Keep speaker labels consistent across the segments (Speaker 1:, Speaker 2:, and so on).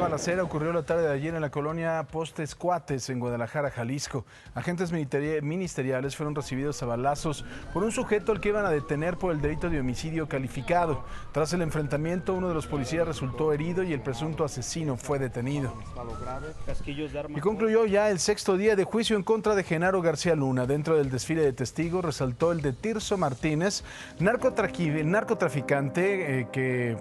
Speaker 1: balacera ocurrió la tarde de ayer en la colonia Postes Cuates, en Guadalajara, Jalisco. Agentes ministeriales fueron recibidos a balazos por un sujeto al que iban a detener por el delito de homicidio calificado. Tras el enfrentamiento, uno de los policías resultó herido y el presunto asesino fue detenido. Y concluyó ya el 6º día de juicio en contra de Genaro García Luna. Dentro del desfile de testigos resaltó el de Tirso Martínez, narcotraficante que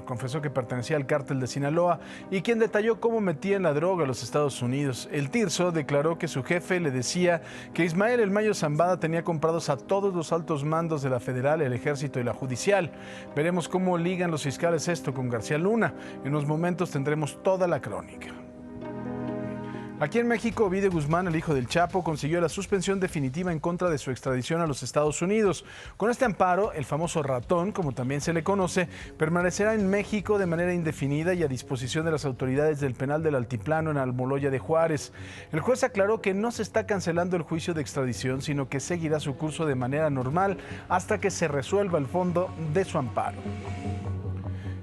Speaker 1: confesó que pertenecía al cártel de Sinaloa y quien detalló cómo metían la droga a los Estados Unidos. El Tirso declaró que su jefe le decía que Ismael El Mayo Zambada tenía comprados a todos los altos mandos de la Federal, el Ejército y la Judicial. Veremos cómo ligan los fiscales esto con García Luna. En unos momentos tendremos toda la crónica. Aquí en México, Ovidio Guzmán, el hijo del Chapo, consiguió la suspensión definitiva en contra de su extradición a los Estados Unidos. Con este amparo, el famoso ratón, como también se le conoce, permanecerá en México de manera indefinida y a disposición de las autoridades del penal del Altiplano en Almoloya de Juárez. El juez aclaró que no se está cancelando el juicio de extradición, sino que seguirá su curso de manera normal hasta que se resuelva el fondo de su amparo.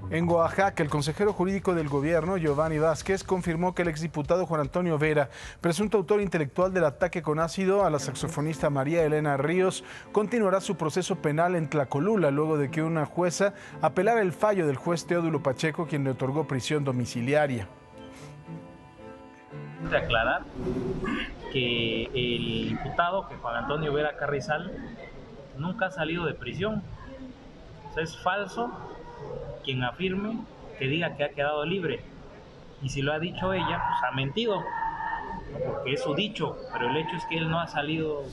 Speaker 1: En Oaxaca, el consejero jurídico del gobierno, Giovanni Vázquez, confirmó que el exdiputado Juan Antonio Vera, presunto autor intelectual del ataque con ácido a la saxofonista María Elena Ríos, continuará su proceso penal en Tlacolula, luego de que una jueza apelara el fallo del juez Teodulo Pacheco, quien le otorgó prisión domiciliaria.
Speaker 2: De aclarar que el imputado, que Juan Antonio Vera Carrizal, nunca ha salido de prisión. O sea, es falso quien afirme que diga que ha quedado libre, y si lo ha dicho ella, pues ha mentido, porque es su dicho, pero el hecho es que él no ha salido.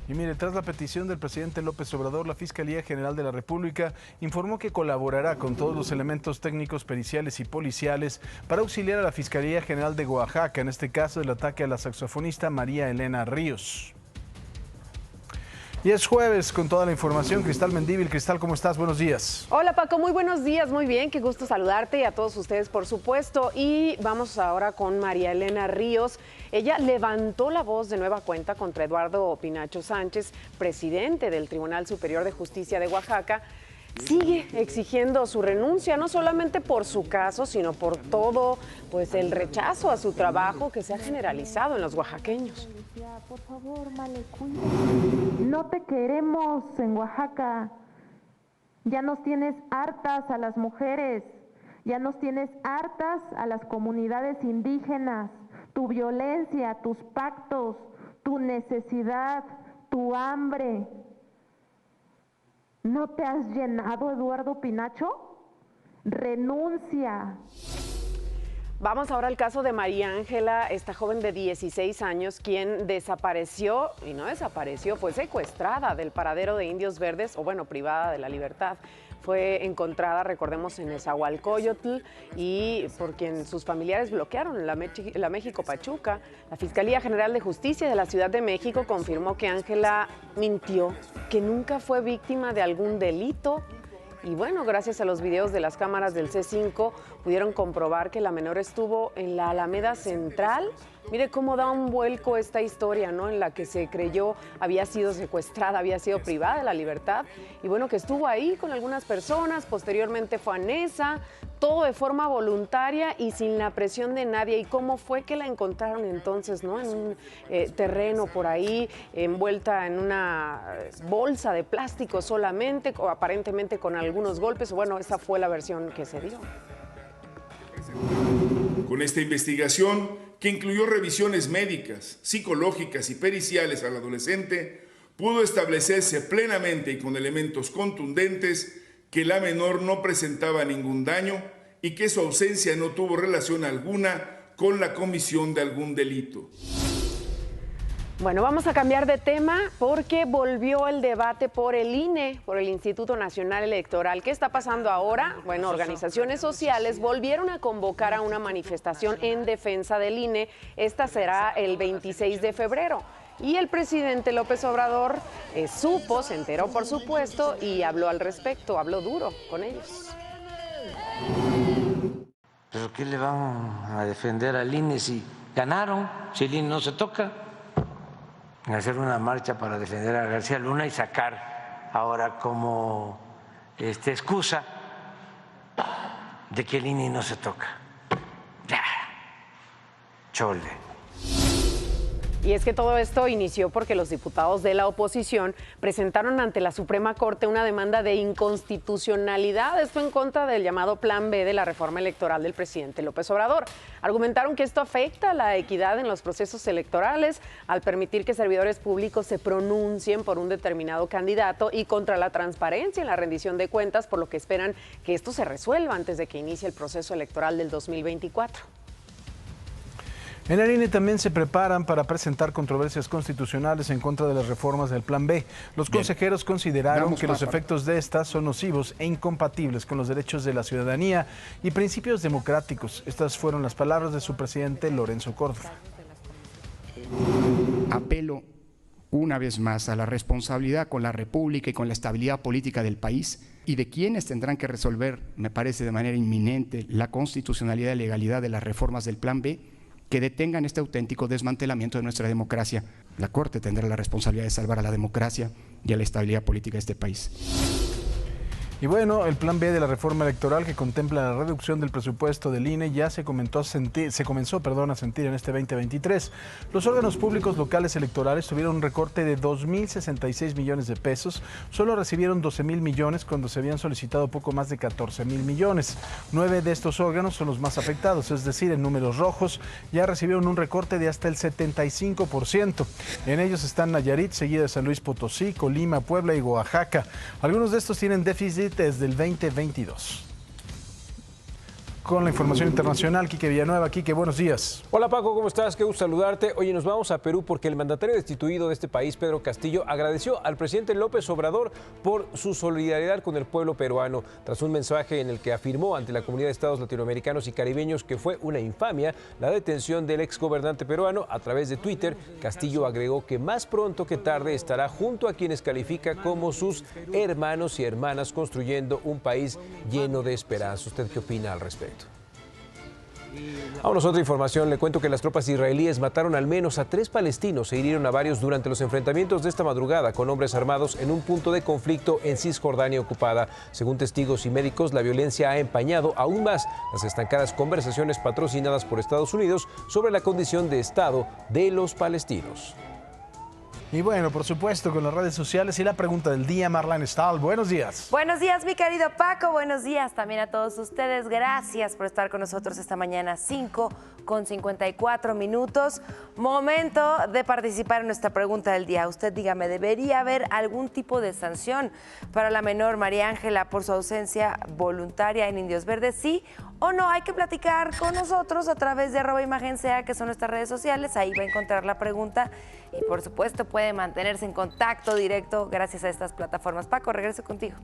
Speaker 1: Y mire, tras la petición del presidente López Obrador, la Fiscalía General de la República informó que colaborará con todos los elementos técnicos, periciales y policiales para auxiliar a la Fiscalía General de Oaxaca, en este caso del ataque a la saxofonista María Elena Ríos. Y es jueves con toda la información. Cristal Mendívil. Cristal, ¿cómo estás? Buenos días.
Speaker 3: Hola Paco, muy buenos días, muy bien, qué gusto saludarte y a todos ustedes por supuesto. Y vamos ahora con María Elena Ríos. Ella levantó la voz de nueva cuenta contra Eduardo Pinacho Sánchez, presidente del Tribunal Superior de Justicia de Oaxaca. Sigue exigiendo su renuncia, no solamente por su caso, sino por todo el rechazo a su trabajo que se ha generalizado en los oaxaqueños.
Speaker 4: Por favor, Male, cuídate. No te queremos en Oaxaca. Ya nos tienes hartas a las mujeres, ya nos tienes hartas a las comunidades indígenas. Tu violencia, tus pactos, tu necesidad, tu hambre. ¿No te has llenado, Eduardo Pinacho? Renuncia.
Speaker 3: Vamos ahora al caso de María Ángela, esta joven de 16 años, quien desapareció, y no desapareció, fue secuestrada del paradero de Indios Verdes, privada de la libertad. Fue encontrada, recordemos, en Nezahualcóyotl y por quien sus familiares bloquearon la México-Pachuca. La Fiscalía General de Justicia de la Ciudad de México confirmó que Ángela mintió, que nunca fue víctima de algún delito. Y gracias a los videos de las cámaras del C5 pudieron comprobar que la menor estuvo en la Alameda Central. Mire cómo da un vuelco esta historia, ¿no? En la que se creyó había sido secuestrada, había sido privada de la libertad. Y que estuvo ahí con algunas personas, posteriormente fue a Nesa, todo de forma voluntaria y sin la presión de nadie. ¿Y cómo fue que la encontraron entonces, ¿no? En un terreno por ahí, envuelta en una bolsa de plástico solamente, o aparentemente con algunos golpes. Esa fue la versión que se dio.
Speaker 5: Con esta investigación, que incluyó revisiones médicas, psicológicas y periciales al adolescente, pudo establecerse plenamente y con elementos contundentes que la menor no presentaba ningún daño y que su ausencia no tuvo relación alguna con la comisión de algún delito.
Speaker 3: Vamos a cambiar de tema porque volvió el debate por el INE, por el Instituto Nacional Electoral. ¿Qué está pasando ahora? Organizaciones sociales volvieron a convocar a una manifestación en defensa del INE. Esta será el 26 de febrero. Y el presidente López Obrador se enteró por supuesto, y habló al respecto, habló duro con ellos.
Speaker 6: ¿Pero qué le van a defender al INE si ganaron, si el INE no se toca? Hacer una marcha para defender a García Luna y sacar ahora como excusa de que el INE no se toca. Ya, chole.
Speaker 3: Y es que todo esto inició porque los diputados de la oposición presentaron ante la Suprema Corte una demanda de inconstitucionalidad, esto en contra del llamado Plan B de la reforma electoral del presidente López Obrador. Argumentaron que esto afecta a la equidad en los procesos electorales al permitir que servidores públicos se pronuncien por un determinado candidato y contra la transparencia en la rendición de cuentas, por lo que esperan que esto se resuelva antes de que inicie el proceso electoral del 2024.
Speaker 1: En el INE también se preparan para presentar controversias constitucionales en contra de las reformas del Plan B. Los consejeros consideraron que los efectos de estas son nocivos e incompatibles con los derechos de la ciudadanía y principios democráticos. Estas fueron las palabras de su presidente, Lorenzo Córdoba.
Speaker 7: Apelo una vez más a la responsabilidad con la República y con la estabilidad política del país y de quienes tendrán que resolver, me parece de manera inminente, la constitucionalidad y legalidad de las reformas del Plan B, que detengan este auténtico desmantelamiento de nuestra democracia. La Corte tendrá la responsabilidad de salvar a la democracia y a la estabilidad política de este país.
Speaker 1: Y bueno, el Plan B de la reforma electoral, que contempla la reducción del presupuesto del INE, ya se comenzó a sentir en este 2023. Los órganos públicos locales electorales tuvieron un recorte de 2.066 millones de pesos. Solo recibieron 12.000 millones cuando se habían solicitado poco más de 14.000 millones. 9 de estos órganos son los más afectados, es decir, en números rojos ya recibieron un recorte de hasta el 75%. En ellos están Nayarit, seguida de San Luis Potosí, Colima, Puebla y Oaxaca. Algunos de estos tienen déficit desde el 2022. Con la información internacional, Quique Villanueva. Quique, buenos días.
Speaker 8: Hola Paco, ¿cómo estás? Qué gusto saludarte. Oye, nos vamos a Perú porque el mandatario destituido de este país, Pedro Castillo, agradeció al presidente López Obrador por su solidaridad con el pueblo peruano, tras un mensaje en el que afirmó ante la comunidad de estados latinoamericanos y caribeños que fue una infamia la detención del exgobernante peruano. A través de Twitter, Castillo agregó que más pronto que tarde estará junto a quienes califica como sus hermanos y hermanas, construyendo un país lleno de esperanza. ¿Usted qué opina al respecto? Vámonos a otra información. Le cuento que las tropas israelíes mataron al menos a 3 palestinos e hirieron a varios durante los enfrentamientos de esta madrugada con hombres armados en un punto de conflicto en Cisjordania ocupada. Según testigos y médicos, la violencia ha empañado aún más las estancadas conversaciones patrocinadas por Estados Unidos sobre la condición de Estado de los palestinos.
Speaker 1: Y bueno, por supuesto, con las redes sociales y la pregunta del día, Marlene Stahl. Buenos días.
Speaker 9: Buenos días, mi querido Paco. Buenos días también a todos ustedes. Gracias por estar con nosotros esta mañana, 5:54. Momento de participar en nuestra pregunta del día. Usted dígame, ¿debería haber algún tipo de sanción para la menor María Ángela por su ausencia voluntaria en Indios Verdes? ¿Sí o no? Hay que platicar con nosotros a través de @ImagenSea, que son nuestras redes sociales. Ahí va a encontrar la pregunta y, por supuesto, puede mantenerse en contacto directo gracias a estas plataformas. Paco, regreso contigo.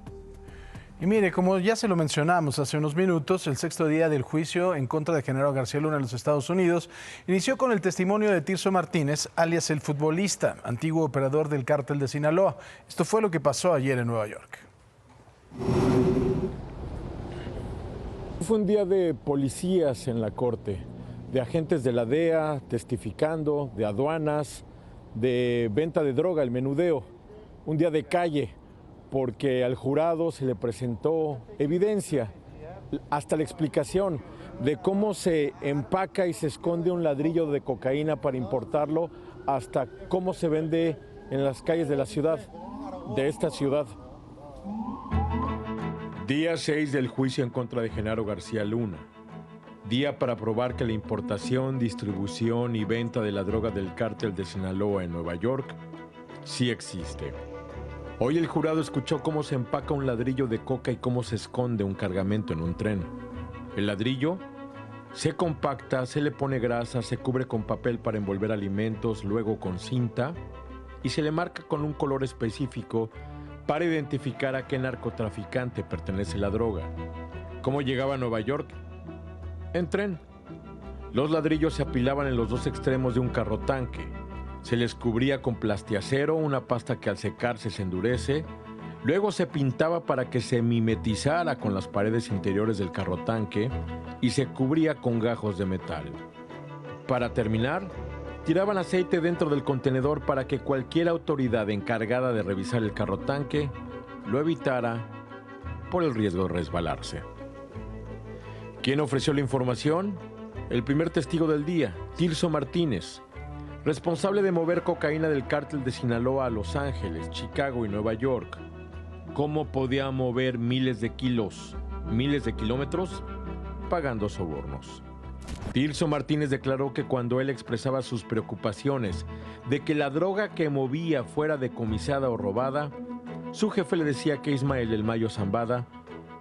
Speaker 1: Y mire, como ya se lo mencionamos hace unos minutos, el 6º día del juicio en contra de Genaro García Luna en los Estados Unidos inició con el testimonio de Tirso Martínez, alias el futbolista, antiguo operador del cártel de Sinaloa. Esto fue lo que pasó ayer en Nueva York.
Speaker 10: Fue un día de policías en la corte, de agentes de la DEA testificando, de aduanas, de venta de droga, el menudeo. Un día de calle, porque al jurado se le presentó evidencia, hasta la explicación de cómo se empaca y se esconde un ladrillo de cocaína para importarlo, hasta cómo se vende en las calles de la ciudad, de esta ciudad. Día 6 del juicio en contra de Genaro García Luna. Día para probar que la importación, distribución y venta de la droga del cártel de Sinaloa en Nueva York sí existe. Hoy el jurado escuchó cómo se empaca un ladrillo de coca y cómo se esconde un cargamento en un tren. El ladrillo se compacta, se le pone grasa, se cubre con papel para envolver alimentos, luego con cinta y se le marca con un color específico para identificar a qué narcotraficante pertenece la droga. ¿Cómo llegaba a Nueva York? En tren. Los ladrillos se apilaban en los dos extremos de un carro tanque. Se les cubría con plastiacero, una pasta que al secarse se endurece. Luego se pintaba para que se mimetizara con las paredes interiores del carro tanque y se cubría con gajos de metal. Para terminar, tiraban aceite dentro del contenedor para que cualquier autoridad encargada de revisar el carro tanque lo evitara por el riesgo de resbalarse. ¿Quién ofreció la información? El primer testigo del día, Tirso Martínez, responsable de mover cocaína del cártel de Sinaloa a Los Ángeles, Chicago y Nueva York. ¿Cómo podía mover miles de kilos, miles de kilómetros? Pagando sobornos. Tirso Martínez declaró que cuando él expresaba sus preocupaciones de que la droga que movía fuera decomisada o robada, su jefe le decía que Ismael El Mayo Zambada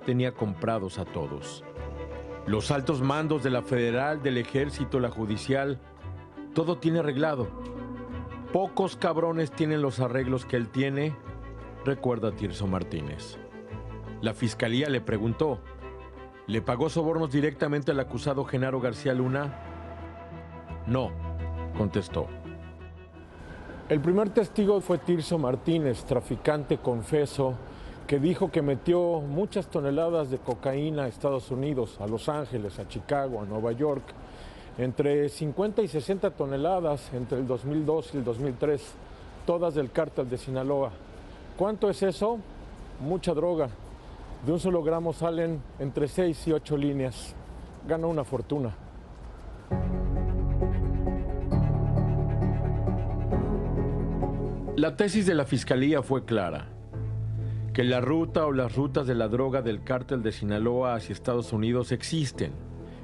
Speaker 10: tenía comprados a todos. Los altos mandos de la federal, del ejército, la judicial, todo tiene arreglado. Pocos cabrones tienen los arreglos que él tiene, recuerda Tirso Martínez. La fiscalía le preguntó, ¿le pagó sobornos directamente al acusado Genaro García Luna? No, contestó.
Speaker 11: El primer testigo fue Tirso Martínez, traficante confeso, que dijo que metió muchas toneladas de cocaína a Estados Unidos, a Los Ángeles, a Chicago, a Nueva York, entre 50 y 60 toneladas entre el 2002 y el 2003, todas del cártel de Sinaloa. ¿Cuánto es eso? Mucha droga. De un solo gramo salen entre 6 y 8 líneas. Gana una fortuna.
Speaker 10: La tesis de la fiscalía fue clara, que la ruta o las rutas de la droga del cártel de Sinaloa hacia Estados Unidos existen,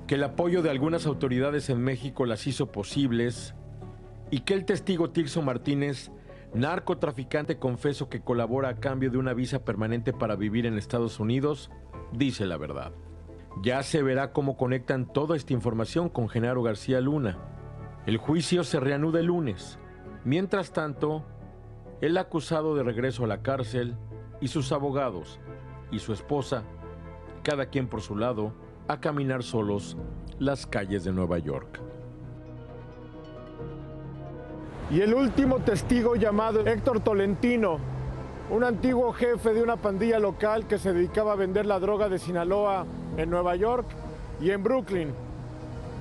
Speaker 10: que el apoyo de algunas autoridades en México las hizo posibles y que el testigo Tirso Martínez, narcotraficante confeso que colabora a cambio de una visa permanente para vivir en Estados Unidos, dice la verdad. Ya se verá cómo conectan toda esta información con Genaro García Luna. El juicio se reanuda el lunes. Mientras tanto, el acusado de regreso a la cárcel y sus abogados y su esposa, cada quien por su lado, a caminar solos las calles de Nueva York.
Speaker 11: Y el último testigo llamado Héctor Tolentino, un antiguo jefe de una pandilla local que se dedicaba a vender la droga de Sinaloa en Nueva York y en Brooklyn.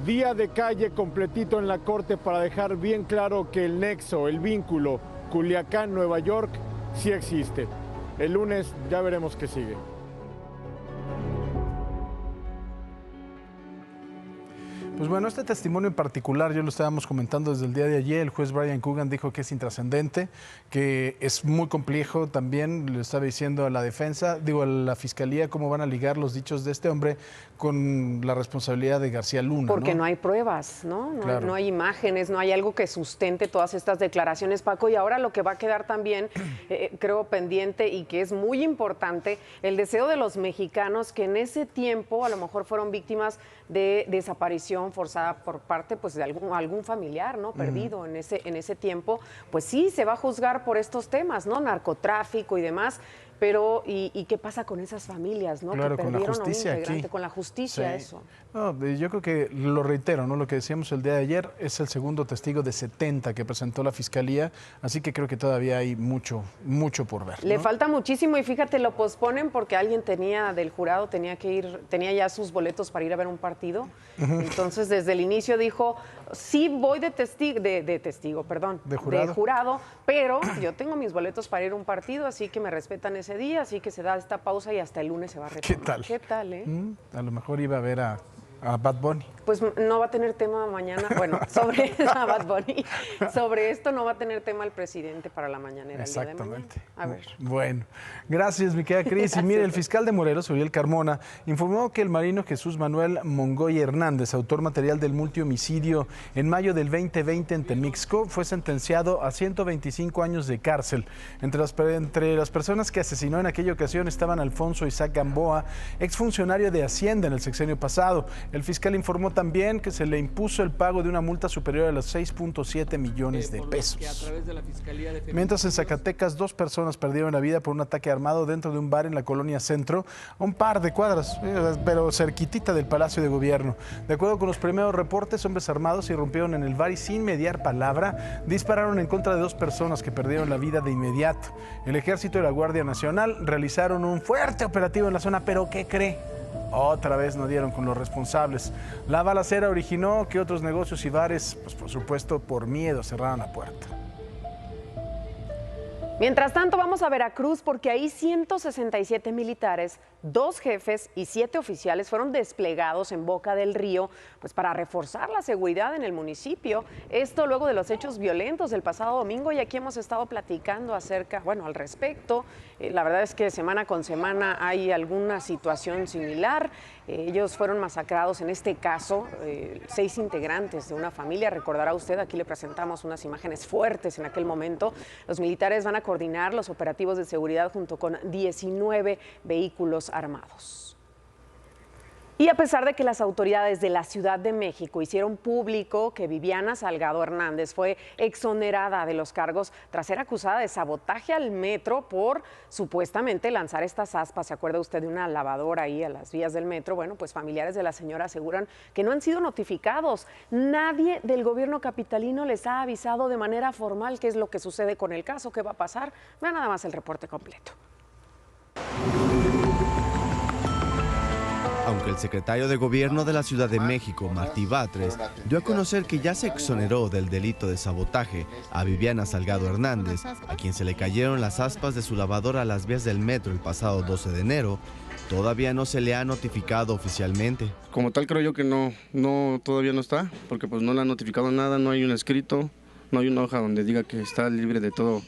Speaker 11: Día de calle completito en la corte para dejar bien claro que el nexo, el vínculo Culiacán, Nueva York, sí existe. El lunes ya veremos qué sigue.
Speaker 1: Pues bueno, este testimonio en particular, ya lo estábamos comentando desde el día de ayer, el juez Brian Coogan dijo que es intrascendente, que es muy complejo también, le estaba diciendo a la defensa, a la fiscalía, cómo van a ligar los dichos de este hombre con la responsabilidad de García Luna.
Speaker 3: Porque no hay pruebas, ¿no? Claro. No hay imágenes, no hay algo que sustente todas estas declaraciones, Paco, y ahora lo que va a quedar también, creo, pendiente y que es muy importante, el deseo de los mexicanos que en ese tiempo a lo mejor fueron víctimas de desaparición forzada por parte pues de algún familiar, ¿no? Perdido en ese tiempo, pues sí se va a juzgar por estos temas, ¿no? Narcotráfico y demás, pero ¿y qué pasa con esas familias, ¿no?
Speaker 1: Claro,
Speaker 3: que perdieron
Speaker 1: con la justicia
Speaker 3: a un integrante,
Speaker 1: aquí.
Speaker 3: Con la justicia,
Speaker 1: sí.
Speaker 3: eso.
Speaker 1: No, yo creo que lo reitero, ¿no? Lo que decíamos el día de ayer es el segundo testigo de 70 que presentó la fiscalía, así que creo que todavía hay mucho por ver, ¿no?
Speaker 3: Le falta muchísimo y fíjate, lo posponen porque alguien del jurado tenía ya sus boletos para ir a ver un partido. Entonces, desde el inicio dijo, sí voy de jurado, pero yo tengo mis boletos para ir a un partido, así que me respetan ese día, así que se da esta pausa y hasta el lunes se va a retomar. ¿Qué tal, eh?
Speaker 1: A lo mejor iba a ver a Bad Bunny.
Speaker 3: Pues no va a tener tema mañana, bueno, sobre Bad Bunny, sobre esto no va a tener tema el presidente para la mañanera.
Speaker 1: Exactamente.
Speaker 3: El día de mañana. A ver.
Speaker 1: Bueno, gracias, mi querida Cris. Y mire, el fiscal de Morelos, Uriel Carmona, informó que el marino Jesús Manuel Mongoy Hernández, autor material del multihomicidio en mayo del 2020 en Temixco, fue sentenciado a 125 años de cárcel. Entre las personas que asesinó en aquella ocasión estaban Alfonso Isaac Gamboa, exfuncionario de Hacienda en el sexenio pasado. El fiscal informó también que se le impuso el pago de una multa superior a los 6.7 millones de pesos. Mientras en Zacatecas 2 personas perdieron la vida por un ataque armado dentro de un bar en la colonia Centro, a un par de cuadras, pero cerquitita del Palacio de Gobierno. De acuerdo con los primeros reportes, hombres armados irrumpieron en el bar y sin mediar palabra dispararon en contra de 2 personas que perdieron la vida de inmediato. El Ejército y la Guardia Nacional realizaron un fuerte operativo en la zona, pero ¿qué cree? Otra vez no dieron con los responsables. La balacera originó que otros negocios y bares, pues por supuesto, por miedo cerraron la puerta.
Speaker 3: Mientras tanto, vamos a Veracruz porque ahí 167 militares 2 jefes y 7 oficiales fueron desplegados en Boca del Río pues para reforzar la seguridad en el municipio. Esto luego de los hechos violentos del pasado domingo, y aquí hemos estado platicando al respecto. La verdad es que semana con semana hay alguna situación similar. Ellos fueron masacrados, en este caso, 6 integrantes de una familia. Recordará usted, aquí le presentamos unas imágenes fuertes en aquel momento. Los militares van a coordinar los operativos de seguridad junto con 19 vehículos armados. Y a pesar de que las autoridades de la Ciudad de México hicieron público que Viviana Salgado Hernández fue exonerada de los cargos tras ser acusada de sabotaje al metro por supuestamente lanzar estas aspas, ¿se acuerda usted de una lavadora ahí a las vías del metro? Bueno, pues familiares de la señora aseguran que no han sido notificados. Nadie del gobierno capitalino les ha avisado de manera formal qué es lo que sucede con el caso, qué va a pasar. Vean nada más el reporte completo.
Speaker 12: Aunque el secretario de Gobierno de la Ciudad de México, Martí Batres, dio a conocer que ya se exoneró del delito de sabotaje a Viviana Salgado Hernández, a quien se le cayeron las aspas de su lavadora a las vías del metro el pasado 12 de enero, todavía no se le ha notificado oficialmente.
Speaker 13: Como tal creo yo que no, todavía no está, porque pues no le han notificado nada, no hay un escrito, no hay una hoja donde diga que está libre de toda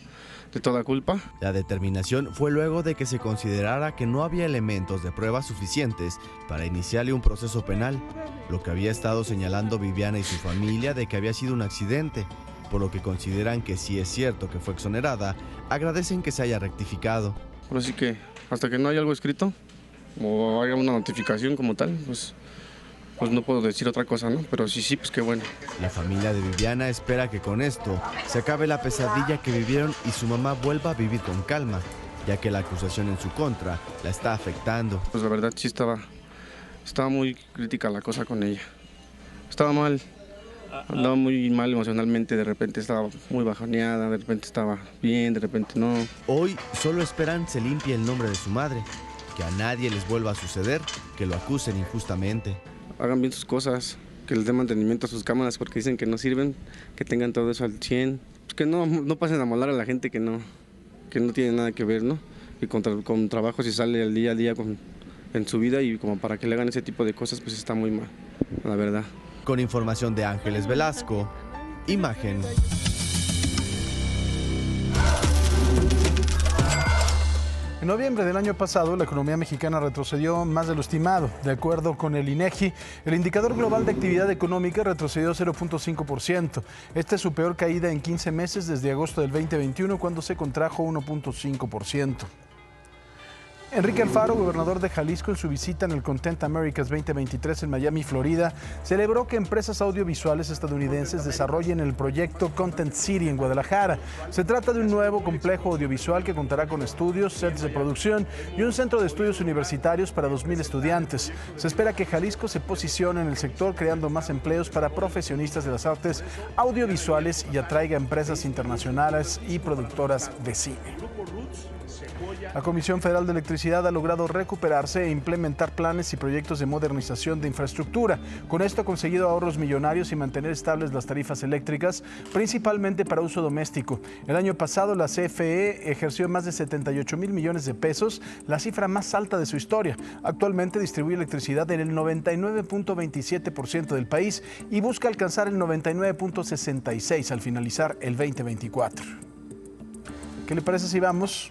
Speaker 13: culpa.
Speaker 12: La determinación fue luego de que se considerara que no había elementos de prueba suficientes para iniciarle un proceso penal, lo que había estado señalando Viviana y su familia de que había sido un accidente, por lo que consideran que si es cierto que fue exonerada, agradecen que se haya rectificado.
Speaker 13: Pero sí que hasta que no haya algo escrito o haya una notificación como tal, pues no puedo decir otra cosa, ¿no? Pero sí, pues qué bueno.
Speaker 12: La familia de Viviana espera que con esto se acabe la pesadilla que vivieron y su mamá vuelva a vivir con calma, ya que la acusación en su contra la está afectando.
Speaker 13: Pues la verdad sí estaba muy crítica la cosa con ella. Estaba mal, andaba muy mal emocionalmente, de repente estaba muy bajoneada, de repente estaba bien, de repente no.
Speaker 12: Hoy solo esperan se limpie el nombre de su madre, que a nadie les vuelva a suceder que lo acusen injustamente.
Speaker 13: Hagan bien sus cosas, que les den mantenimiento a sus cámaras porque dicen que no sirven, que tengan todo eso al 100, pues que no pasen a molar a la gente que no tiene nada que ver, ¿no? Y con trabajo si sale al día a día en su vida y como para que le hagan ese tipo de cosas, pues está muy mal, la verdad.
Speaker 12: Con información de Ángeles Velasco, Imagen.
Speaker 1: En noviembre del año pasado, la economía mexicana retrocedió más de lo estimado. De acuerdo con el INEGI, el indicador global de actividad económica retrocedió 0.5%. Esta es su peor caída en 15 meses desde agosto del 2021, cuando se contrajo 1.5%. Enrique Alfaro, gobernador de Jalisco, en su visita en el Content Americas 2023 en Miami, Florida, celebró que empresas audiovisuales estadounidenses desarrollen el proyecto Content City en Guadalajara. Se trata de un nuevo complejo audiovisual que contará con estudios, sets de producción y un centro de estudios universitarios para 2,000 estudiantes. Se espera que Jalisco se posicione en el sector creando más empleos para profesionistas de las artes audiovisuales y atraiga empresas internacionales y productoras de cine. La Comisión Federal de Electricidad ha logrado recuperarse e implementar planes y proyectos de modernización de infraestructura. Con esto ha conseguido ahorros millonarios y mantener estables las tarifas eléctricas, principalmente para uso doméstico. El año pasado la CFE ejerció más de 78,000 millones de pesos, la cifra más alta de su historia. Actualmente distribuye electricidad en el 99.27% del país y busca alcanzar el 99.66% al finalizar el 2024. ¿Qué le parece si vamos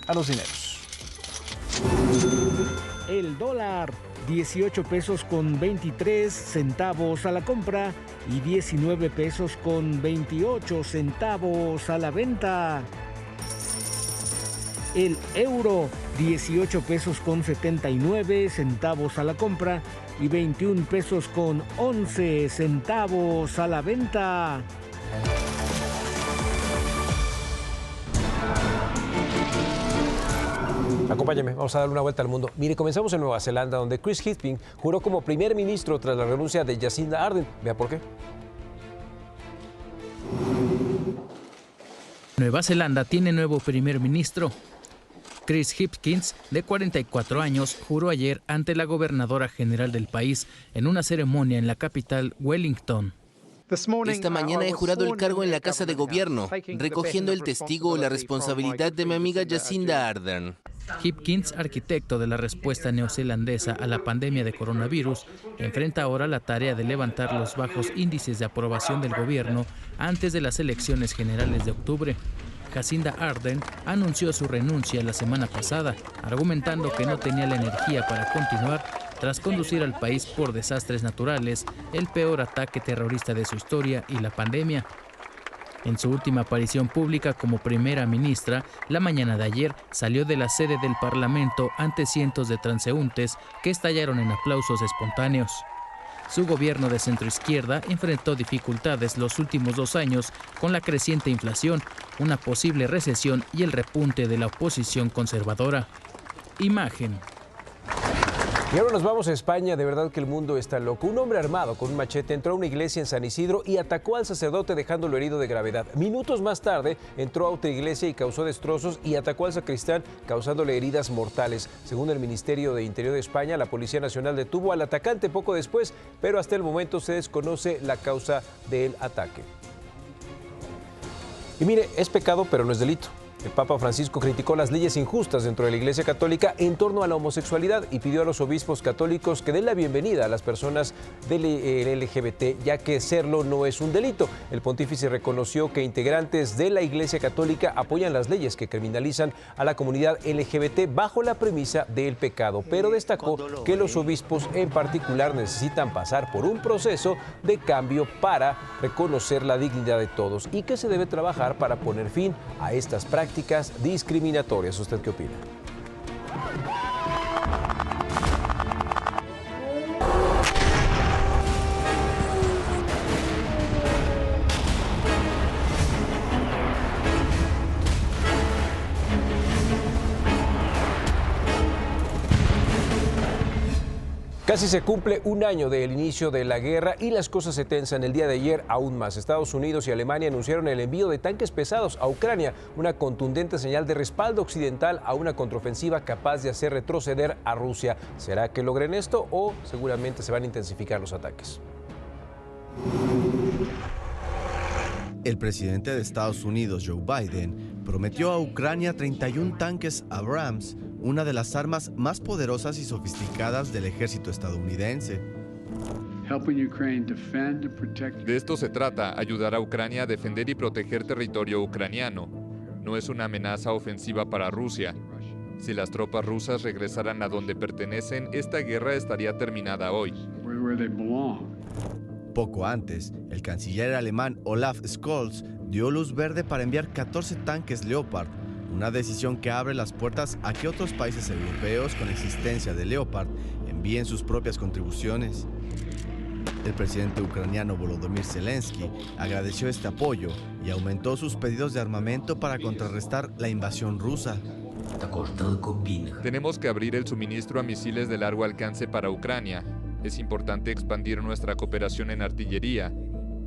Speaker 1: a los dineros?
Speaker 14: El dólar, 18 pesos con 23 centavos a la compra y 19 pesos con 28 centavos a la venta. El euro, 18 pesos con 79 centavos a la compra y 21 pesos con 11 centavos a la venta.
Speaker 8: Acompáñame, vamos a dar una vuelta al mundo. Mire, comenzamos en Nueva Zelanda, donde Chris Hitching juró como primer ministro tras la renuncia de Jacinda Ardern. Vea por qué.
Speaker 15: Nueva Zelanda tiene nuevo primer ministro. Chris Hipkins, de 44 años, juró ayer ante la gobernadora general del país en una ceremonia en la capital, Wellington.
Speaker 16: Esta mañana he jurado el cargo en la Casa de Gobierno, recogiendo el testigo o la responsabilidad de mi amiga Jacinda Ardern.
Speaker 15: Hipkins, arquitecto de la respuesta neozelandesa a la pandemia de coronavirus, enfrenta ahora la tarea de levantar los bajos índices de aprobación del gobierno antes de las elecciones generales de octubre. Jacinda Ardern anunció su renuncia la semana pasada, argumentando que no tenía la energía para continuar tras conducir al país por desastres naturales, el peor ataque terrorista de su historia y la pandemia. En su última aparición pública como primera ministra, la mañana de ayer salió de la sede del Parlamento ante cientos de transeúntes que estallaron en aplausos espontáneos. Su gobierno de centroizquierda enfrentó dificultades los últimos 2 años con la creciente inflación, una posible recesión y el repunte de la oposición conservadora. Imagen.
Speaker 8: Y ahora nos vamos a España. De verdad que el mundo está loco. Un hombre armado con un machete entró a una iglesia en San Isidro y atacó al sacerdote dejándolo herido de gravedad. Minutos más tarde entró a otra iglesia y causó destrozos y atacó al sacristán causándole heridas mortales. Según el Ministerio de Interior de España, la Policía Nacional detuvo al atacante poco después, pero hasta el momento se desconoce la causa del ataque. Y mire, es pecado pero no es delito. El Papa Francisco criticó las leyes injustas dentro de la Iglesia Católica en torno a la homosexualidad y pidió a los obispos católicos que den la bienvenida a las personas del LGBT, ya que serlo no es un delito. El pontífice reconoció que integrantes de la Iglesia Católica apoyan las leyes que criminalizan a la comunidad LGBT bajo la premisa del pecado, pero destacó que los obispos en particular necesitan pasar por un proceso de cambio para reconocer la dignidad de todos y que se debe trabajar para poner fin a estas prácticas discriminatorias. ¿Usted qué opina? Casi se cumple un año del inicio de la guerra y las cosas se tensan el día de ayer aún más. Estados Unidos y Alemania anunciaron el envío de tanques pesados a Ucrania, una contundente señal de respaldo occidental a una contraofensiva capaz de hacer retroceder a Rusia. ¿Será que logren esto o seguramente se van a intensificar los ataques?
Speaker 12: El presidente de Estados Unidos, Joe Biden, prometió a Ucrania 31 tanques Abrams, una de las armas más poderosas y sofisticadas del ejército estadounidense.
Speaker 17: De esto se trata, ayudar a Ucrania a defender y proteger territorio ucraniano. No es una amenaza ofensiva para Rusia. Si las tropas rusas regresaran a donde pertenecen, esta guerra estaría terminada hoy.
Speaker 12: Poco antes, el canciller alemán Olaf Scholz dio luz verde para enviar 14 tanques Leopard, una decisión que abre las puertas a que otros países europeos con existencia de Leopard envíen sus propias contribuciones. El presidente ucraniano Volodymyr Zelensky agradeció este apoyo y aumentó sus pedidos de armamento para contrarrestar la invasión rusa.
Speaker 17: Tenemos que abrir el suministro a misiles de largo alcance para Ucrania. Es importante expandir nuestra cooperación en artillería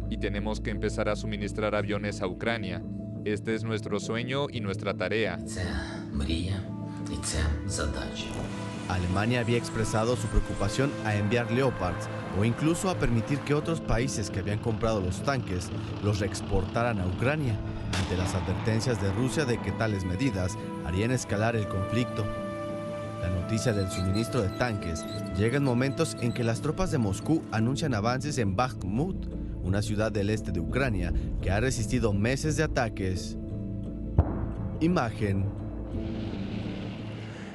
Speaker 17: y tenemos que empezar a suministrar aviones a Ucrania. Este es nuestro sueño y nuestra tarea.
Speaker 12: Alemania había expresado su preocupación a enviar Leopards o incluso a permitir que otros países que habían comprado los tanques los reexportaran a Ucrania, ante las advertencias de Rusia de que tales medidas harían escalar el conflicto. La noticia del suministro de tanques llega en momentos en que las tropas de Moscú anuncian avances en Bakhmut, una ciudad del este de Ucrania que ha resistido meses de ataques. Imagen.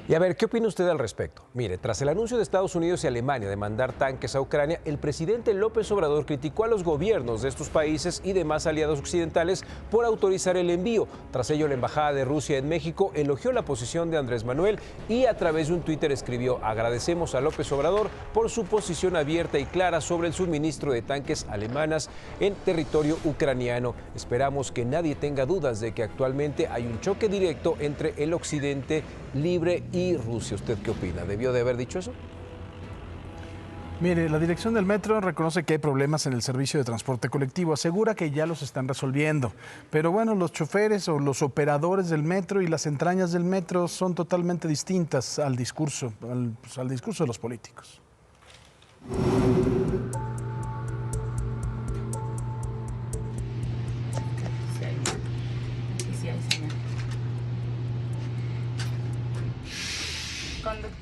Speaker 8: Y a ver, ¿qué opina usted al respecto? Mire, tras el anuncio de Estados Unidos y Alemania de mandar tanques a Ucrania, el presidente López Obrador criticó a los gobiernos de estos países y demás aliados occidentales por autorizar el envío. Tras ello, la Embajada de Rusia en México elogió la posición de Andrés Manuel y a través de un Twitter escribió: agradecemos a López Obrador por su posición abierta y clara sobre el suministro de tanques alemanas en territorio ucraniano. Esperamos que nadie tenga dudas de que actualmente hay un choque directo entre el occidente libre y Rusia. ¿Usted qué opina? ¿Debió de haber dicho eso?
Speaker 1: Mire, la dirección del metro reconoce que hay problemas en el servicio de transporte colectivo. Asegura que ya los están resolviendo. Pero bueno, los choferes o los operadores del metro y las entrañas del metro son totalmente distintas al discurso de los políticos.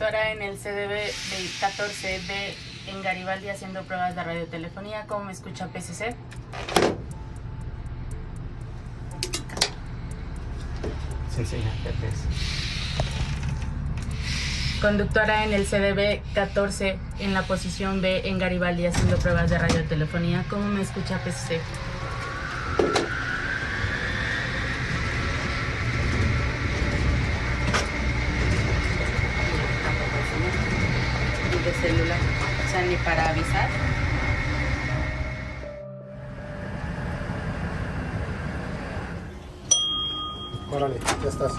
Speaker 18: conductora en el CDB de 14D en Garibaldi haciendo pruebas de radiotelefonía. ¿Cómo me escucha PCC?
Speaker 19: Sí, señor.
Speaker 18: Conductora en el CDB 14 en la posición B en Garibaldi haciendo pruebas de radiotelefonía. ¿Cómo me escucha PCC? De celular, o sea, ni para avisar.
Speaker 19: Órale, ya estás.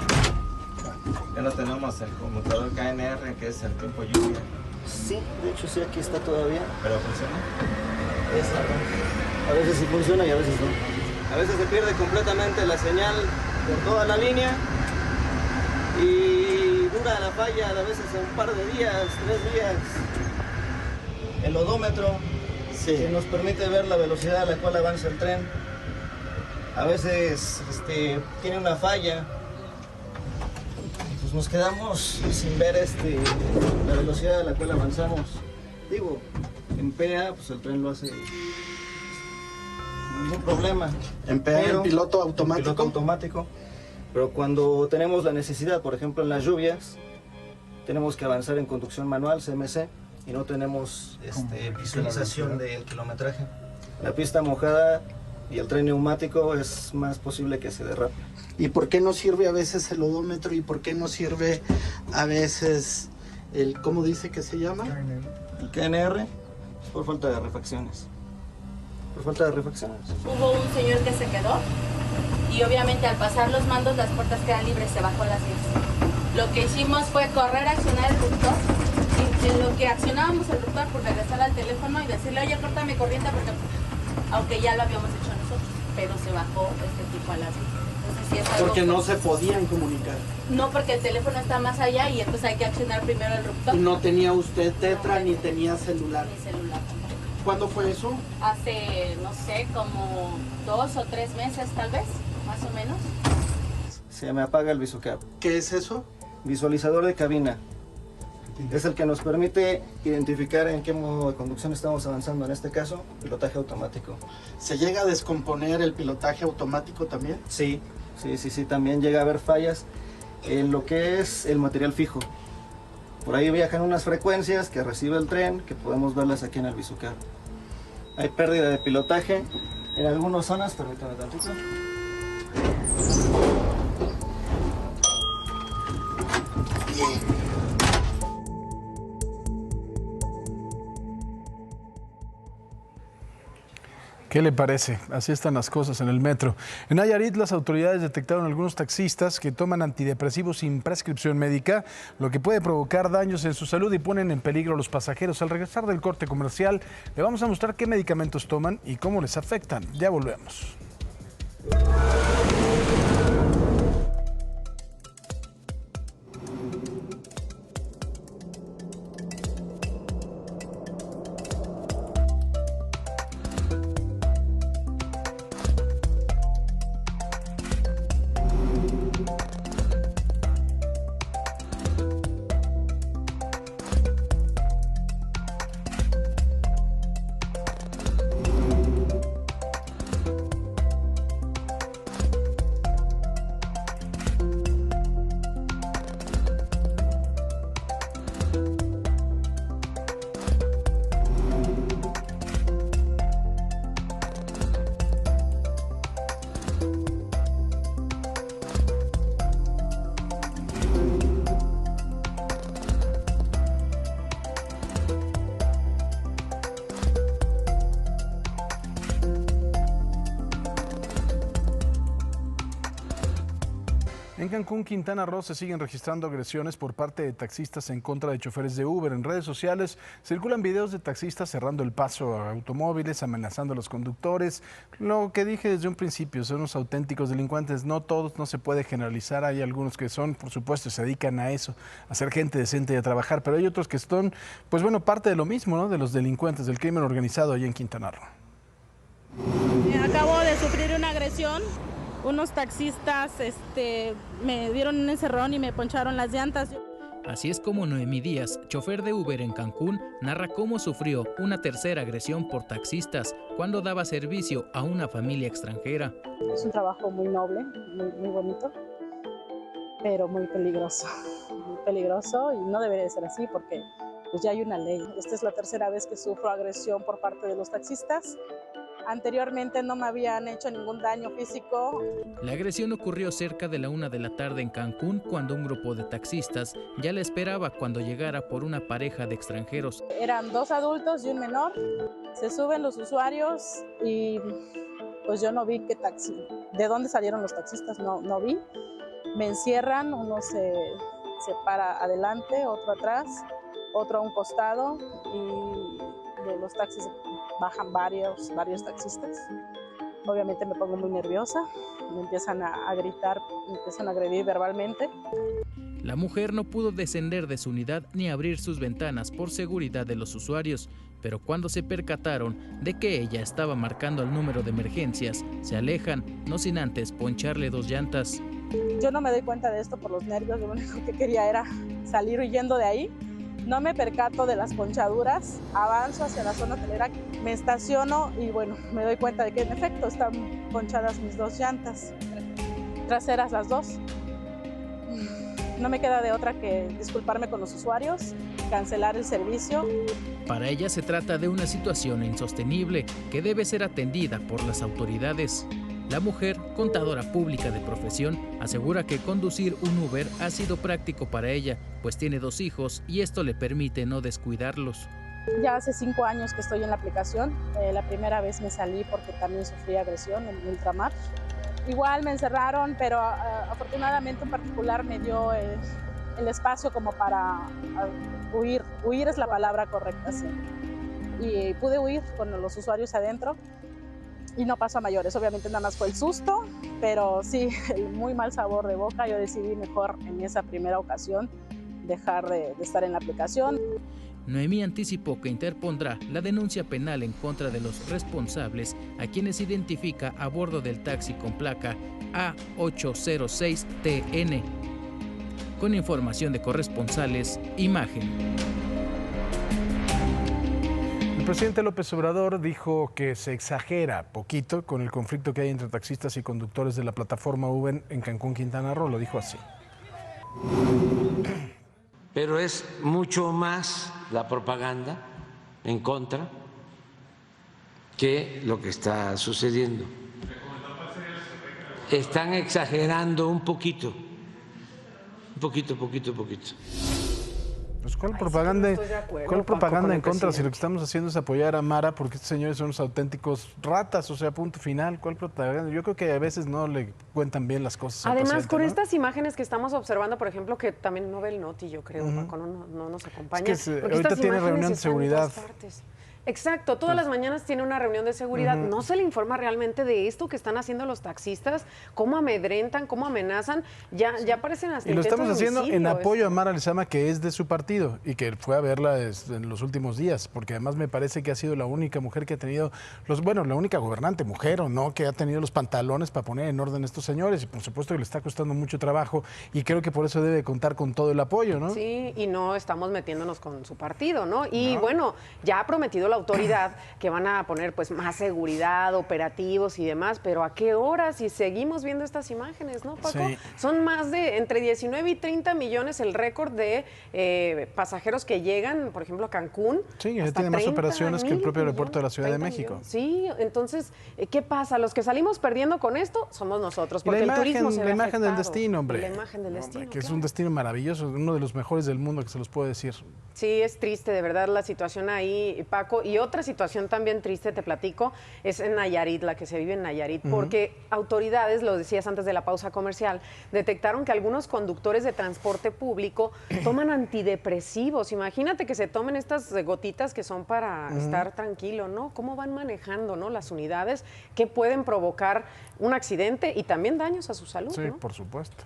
Speaker 20: Ya no tenemos el conmutador KNR, que es el tiempo lluvia.
Speaker 19: Sí, de hecho sí, aquí está todavía.
Speaker 20: ¿Pero funciona?
Speaker 19: A veces sí funciona y a veces no. A veces se pierde completamente la señal por toda la línea y dura la falla a veces un par de días, 3 días. El odómetro que nos permite ver la velocidad a la cual avanza el tren. A veces tiene una falla y pues nos quedamos sin ver la velocidad a la cual avanzamos. Digo, en PA pues el tren lo hace sin ningún problema.
Speaker 20: ¿En PA en piloto automático?
Speaker 19: En piloto automático. Pero cuando tenemos la necesidad, por ejemplo en las lluvias, tenemos que avanzar en conducción manual, CMC, y no tenemos visualización del kilometraje. La pista mojada y el tren neumático es más posible que se derrape.
Speaker 20: ¿Y por qué no sirve a veces el odómetro y por qué no sirve a veces el, ¿cómo dice que se llama?
Speaker 19: El KNR, por falta de refacciones. Por falta de refacciones.
Speaker 18: Hubo un señor que se quedó y obviamente al pasar los mandos las puertas quedan libres, se bajó las vías. Lo que hicimos fue correr a accionar el ruptor y en lo que accionábamos el ruptor por regresar al teléfono y decirle, oye, córtame corriente porque aunque ya lo habíamos hecho nosotros, pero se bajó este tipo a las vías. Entonces, sí es algo
Speaker 20: porque no se podían comunicar.
Speaker 18: No, porque el teléfono está más allá y entonces hay que accionar primero el ruptor.
Speaker 20: ¿Y no tenía usted tetra ni tenía celular?
Speaker 18: Ni celular tampoco.
Speaker 20: ¿Cuándo fue eso?
Speaker 18: Hace, no sé, como 2 o 3 meses tal vez, más o menos.
Speaker 19: Se me apaga el VisuCab.
Speaker 20: ¿Qué es eso?
Speaker 19: Visualizador de cabina. Es el que nos permite identificar en qué modo de conducción estamos avanzando, en este caso, pilotaje automático.
Speaker 20: ¿Se llega a descomponer el pilotaje automático también?
Speaker 19: Sí, también llega a haber fallas en lo que es el material fijo. Por ahí viajan unas frecuencias que recibe el tren, que podemos verlas aquí en el VisuCab. Hay pérdida de pilotaje en algunas zonas, permítame tantito.
Speaker 1: ¿Qué le parece? Así están las cosas en el metro. En Nayarit, las autoridades detectaron algunos taxistas que toman antidepresivos sin prescripción médica, lo que puede provocar daños en su salud y ponen en peligro a los pasajeros. Al regresar del corte comercial, le vamos a mostrar qué medicamentos toman y cómo les afectan. Ya volvemos. En Cancún, Quintana Roo, se siguen registrando agresiones por parte de taxistas en contra de choferes de Uber. En redes sociales circulan videos de taxistas cerrando el paso a automóviles, amenazando a los conductores. Lo que dije desde un principio, son unos auténticos delincuentes. No todos, no se puede generalizar. Hay algunos que son, por supuesto, se dedican a eso, a ser gente decente y a trabajar. Pero hay otros que son, pues bueno, parte de lo mismo, ¿no? De los delincuentes, del crimen organizado allá en Quintana Roo.
Speaker 21: Acabo de sufrir una agresión. Unos taxistas me dieron un encerrón y me poncharon las llantas.
Speaker 15: Así es como Noemí Díaz, chofer de Uber en Cancún, narra cómo sufrió una tercera agresión por taxistas cuando daba servicio a una familia extranjera.
Speaker 21: Es un trabajo muy noble, muy bonito, pero muy peligroso y no debería de ser así porque pues ya hay una ley. Esta es la tercera vez que sufro agresión por parte de los taxistas. Anteriormente no me habían hecho ningún daño físico.
Speaker 15: La agresión ocurrió cerca de la 1 de la tarde en Cancún cuando un grupo de taxistas ya la esperaba cuando llegara por una pareja de extranjeros.
Speaker 21: Eran 2 adultos y un menor. Se suben los usuarios y pues yo no vi de dónde salieron los taxistas, no vi. Me encierran, uno se para adelante, otro atrás, otro a un costado y de los taxis bajan varios taxistas. Obviamente me pongo muy nerviosa, me empiezan a gritar, me empiezan a agredir verbalmente.
Speaker 15: La mujer no pudo descender de su unidad ni abrir sus ventanas por seguridad de los usuarios, pero cuando se percataron de que ella estaba marcando el número de emergencias, se alejan, no sin antes poncharle 2 llantas.
Speaker 21: Yo no me doy cuenta de esto por los nervios, lo único que quería era salir huyendo de ahí. No me percato de las ponchaduras, avanzo hacia la zona hotelera, me estaciono y bueno, me doy cuenta de que en efecto están ponchadas mis 2 llantas, traseras las 2. No me queda de otra que disculparme con los usuarios, cancelar el servicio.
Speaker 15: Para ella se trata de una situación insostenible que debe ser atendida por las autoridades. La mujer, contadora pública de profesión, asegura que conducir un Uber ha sido práctico para ella, pues tiene 2 hijos y esto le permite no descuidarlos.
Speaker 21: Ya hace 5 años que estoy en la aplicación. La primera vez me salí porque también sufrí agresión en ultramar. Igual me encerraron, pero afortunadamente en particular me dio el espacio como para huir. Huir es la palabra correcta, sí. Y pude huir con los usuarios adentro. Y no pasó a mayores, obviamente nada más fue el susto, pero sí, el muy mal sabor de boca. Yo decidí mejor en esa primera ocasión dejar de estar en la aplicación.
Speaker 15: Noemí anticipó que interpondrá la denuncia penal en contra de los responsables, a quienes identifica a bordo del taxi con placa A806TN. Con información de corresponsales, Imagen.
Speaker 1: El presidente López Obrador dijo que se exagera poquito con el conflicto que hay entre taxistas y conductores de la plataforma Uber en Cancún, Quintana Roo. Lo dijo así.
Speaker 6: Pero es mucho más la propaganda en contra que lo que está sucediendo. Están exagerando un poquito.
Speaker 1: Pues ¿cuál propaganda en contra si lo que estamos haciendo es apoyar a Mara porque estos señores son unos auténticos ratas, o sea, punto final? ¿Cuál propaganda? Yo creo que a veces no le cuentan bien las cosas.
Speaker 3: Además, con estas imágenes que estamos observando, por ejemplo, que también no ve el Noti, yo creo, Paco, no nos acompaña.
Speaker 1: Es que ahorita tiene reunión de seguridad.
Speaker 3: Exacto, todas las mañanas tiene una reunión de seguridad. No se le informa realmente de esto que están haciendo los taxistas, cómo amedrentan, cómo amenazan. Ya parecen hasta
Speaker 1: y lo estamos haciendo en apoyo
Speaker 3: a
Speaker 1: Mara Lezama, que es de su partido y que fue a verla en los últimos días, porque además me parece que ha sido la única mujer que ha tenido la única gobernante mujer o no que ha tenido los pantalones para poner en orden a estos señores, y por supuesto que le está costando mucho trabajo y creo que por eso debe contar con todo el apoyo, ¿no?
Speaker 3: Sí, y no estamos metiéndonos con su partido, ¿no? Y bueno, ya ha prometido la autoridad que van a poner pues más seguridad, operativos y demás, pero ¿a qué hora? Si seguimos viendo estas imágenes, ¿no, Paco? Sí. Son más de entre 19 y 30 millones el récord de pasajeros que llegan, por ejemplo, a Cancún.
Speaker 1: Sí, ya tiene más operaciones que el propio aeropuerto de la Ciudad de México.
Speaker 3: Millones. Sí, entonces, ¿qué pasa? Los que salimos perdiendo con esto somos nosotros, porque el turismo se ve
Speaker 1: la imagen del destino, hombre.
Speaker 3: La imagen del destino,
Speaker 1: que es un destino maravilloso, uno de los mejores del mundo, que se los puedo decir.
Speaker 3: Sí, es triste, de verdad, la situación ahí, Paco. Y otra situación también triste, te platico, es en Nayarit, la que se vive en Nayarit, porque autoridades, lo decías antes de la pausa comercial, detectaron que algunos conductores de transporte público toman antidepresivos. Imagínate que se tomen estas gotitas que son para estar tranquilo, ¿no? ¿Cómo van manejando, ¿no? Las unidades que pueden provocar un accidente y también daños a su salud,
Speaker 1: sí,
Speaker 3: ¿no?
Speaker 1: Por supuesto.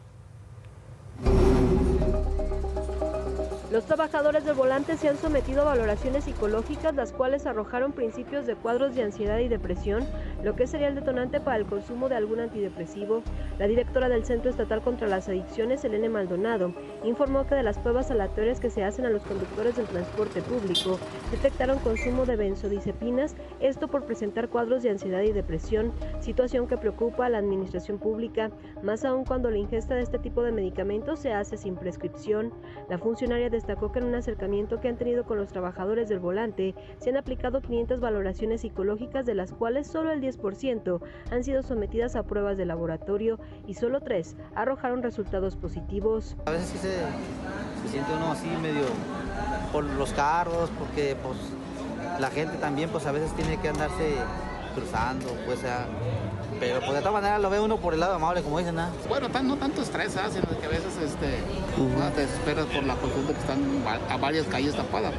Speaker 22: Los trabajadores del volante se han sometido a valoraciones psicológicas, las cuales arrojaron principios de cuadros de ansiedad y depresión, lo que sería el detonante para el consumo de algún antidepresivo. La directora del Centro Estatal contra las Adicciones, Elena Maldonado, informó que de las pruebas aleatorias que se hacen a los conductores del transporte público, detectaron consumo de benzodiazepinas, esto por presentar cuadros de ansiedad y depresión, situación que preocupa a la administración pública, más aún cuando la ingesta de este tipo de medicamentos se hace sin prescripción. La funcionaria destacó que en un acercamiento que han tenido con los trabajadores del volante, se han aplicado 500 valoraciones psicológicas, de las cuales solo el 10% han sido sometidas a pruebas de laboratorio y solo 3 arrojaron resultados positivos.
Speaker 2: A veces sí se siente uno así medio por los carros, porque pues la gente también pues a veces tiene que andarse cruzando, pues pero pues de todas maneras lo ve uno por el lado amable, como dicen, ¿no?
Speaker 4: Bueno, no tanto estrés, sino que a veces te desesperas por la cuestión de que están a varias calles tapadas.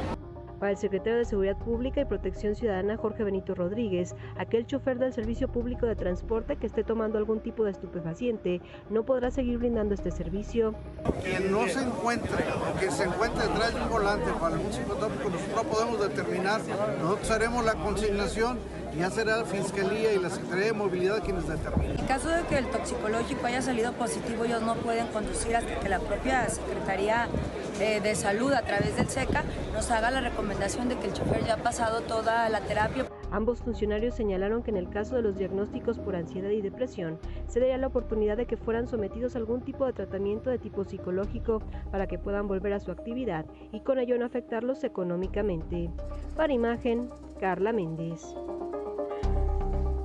Speaker 22: Para el secretario de Seguridad Pública y Protección Ciudadana, Jorge Benito Rodríguez, aquel chofer del Servicio Público de Transporte que esté tomando algún tipo de estupefaciente no podrá seguir brindando este servicio.
Speaker 23: Quien no se encuentre, que se encuentre detrás de un volante para algún psicotópico, nosotros no podemos determinar. Nosotros haremos la consignación y ya será la Fiscalía y la Secretaría de Movilidad quienes determinen.
Speaker 24: En caso de que el toxicológico haya salido positivo, ellos no pueden conducir hasta que la propia Secretaría de Salud, a través del SECA, nos haga la recomendación de que el chofer ya ha pasado toda la terapia.
Speaker 22: Ambos funcionarios señalaron que en el caso de los diagnósticos por ansiedad y depresión, se daría la oportunidad de que fueran sometidos a algún tipo de tratamiento de tipo psicológico para que puedan volver a su actividad y con ello no afectarlos económicamente. Para Imagen, Carla Méndez.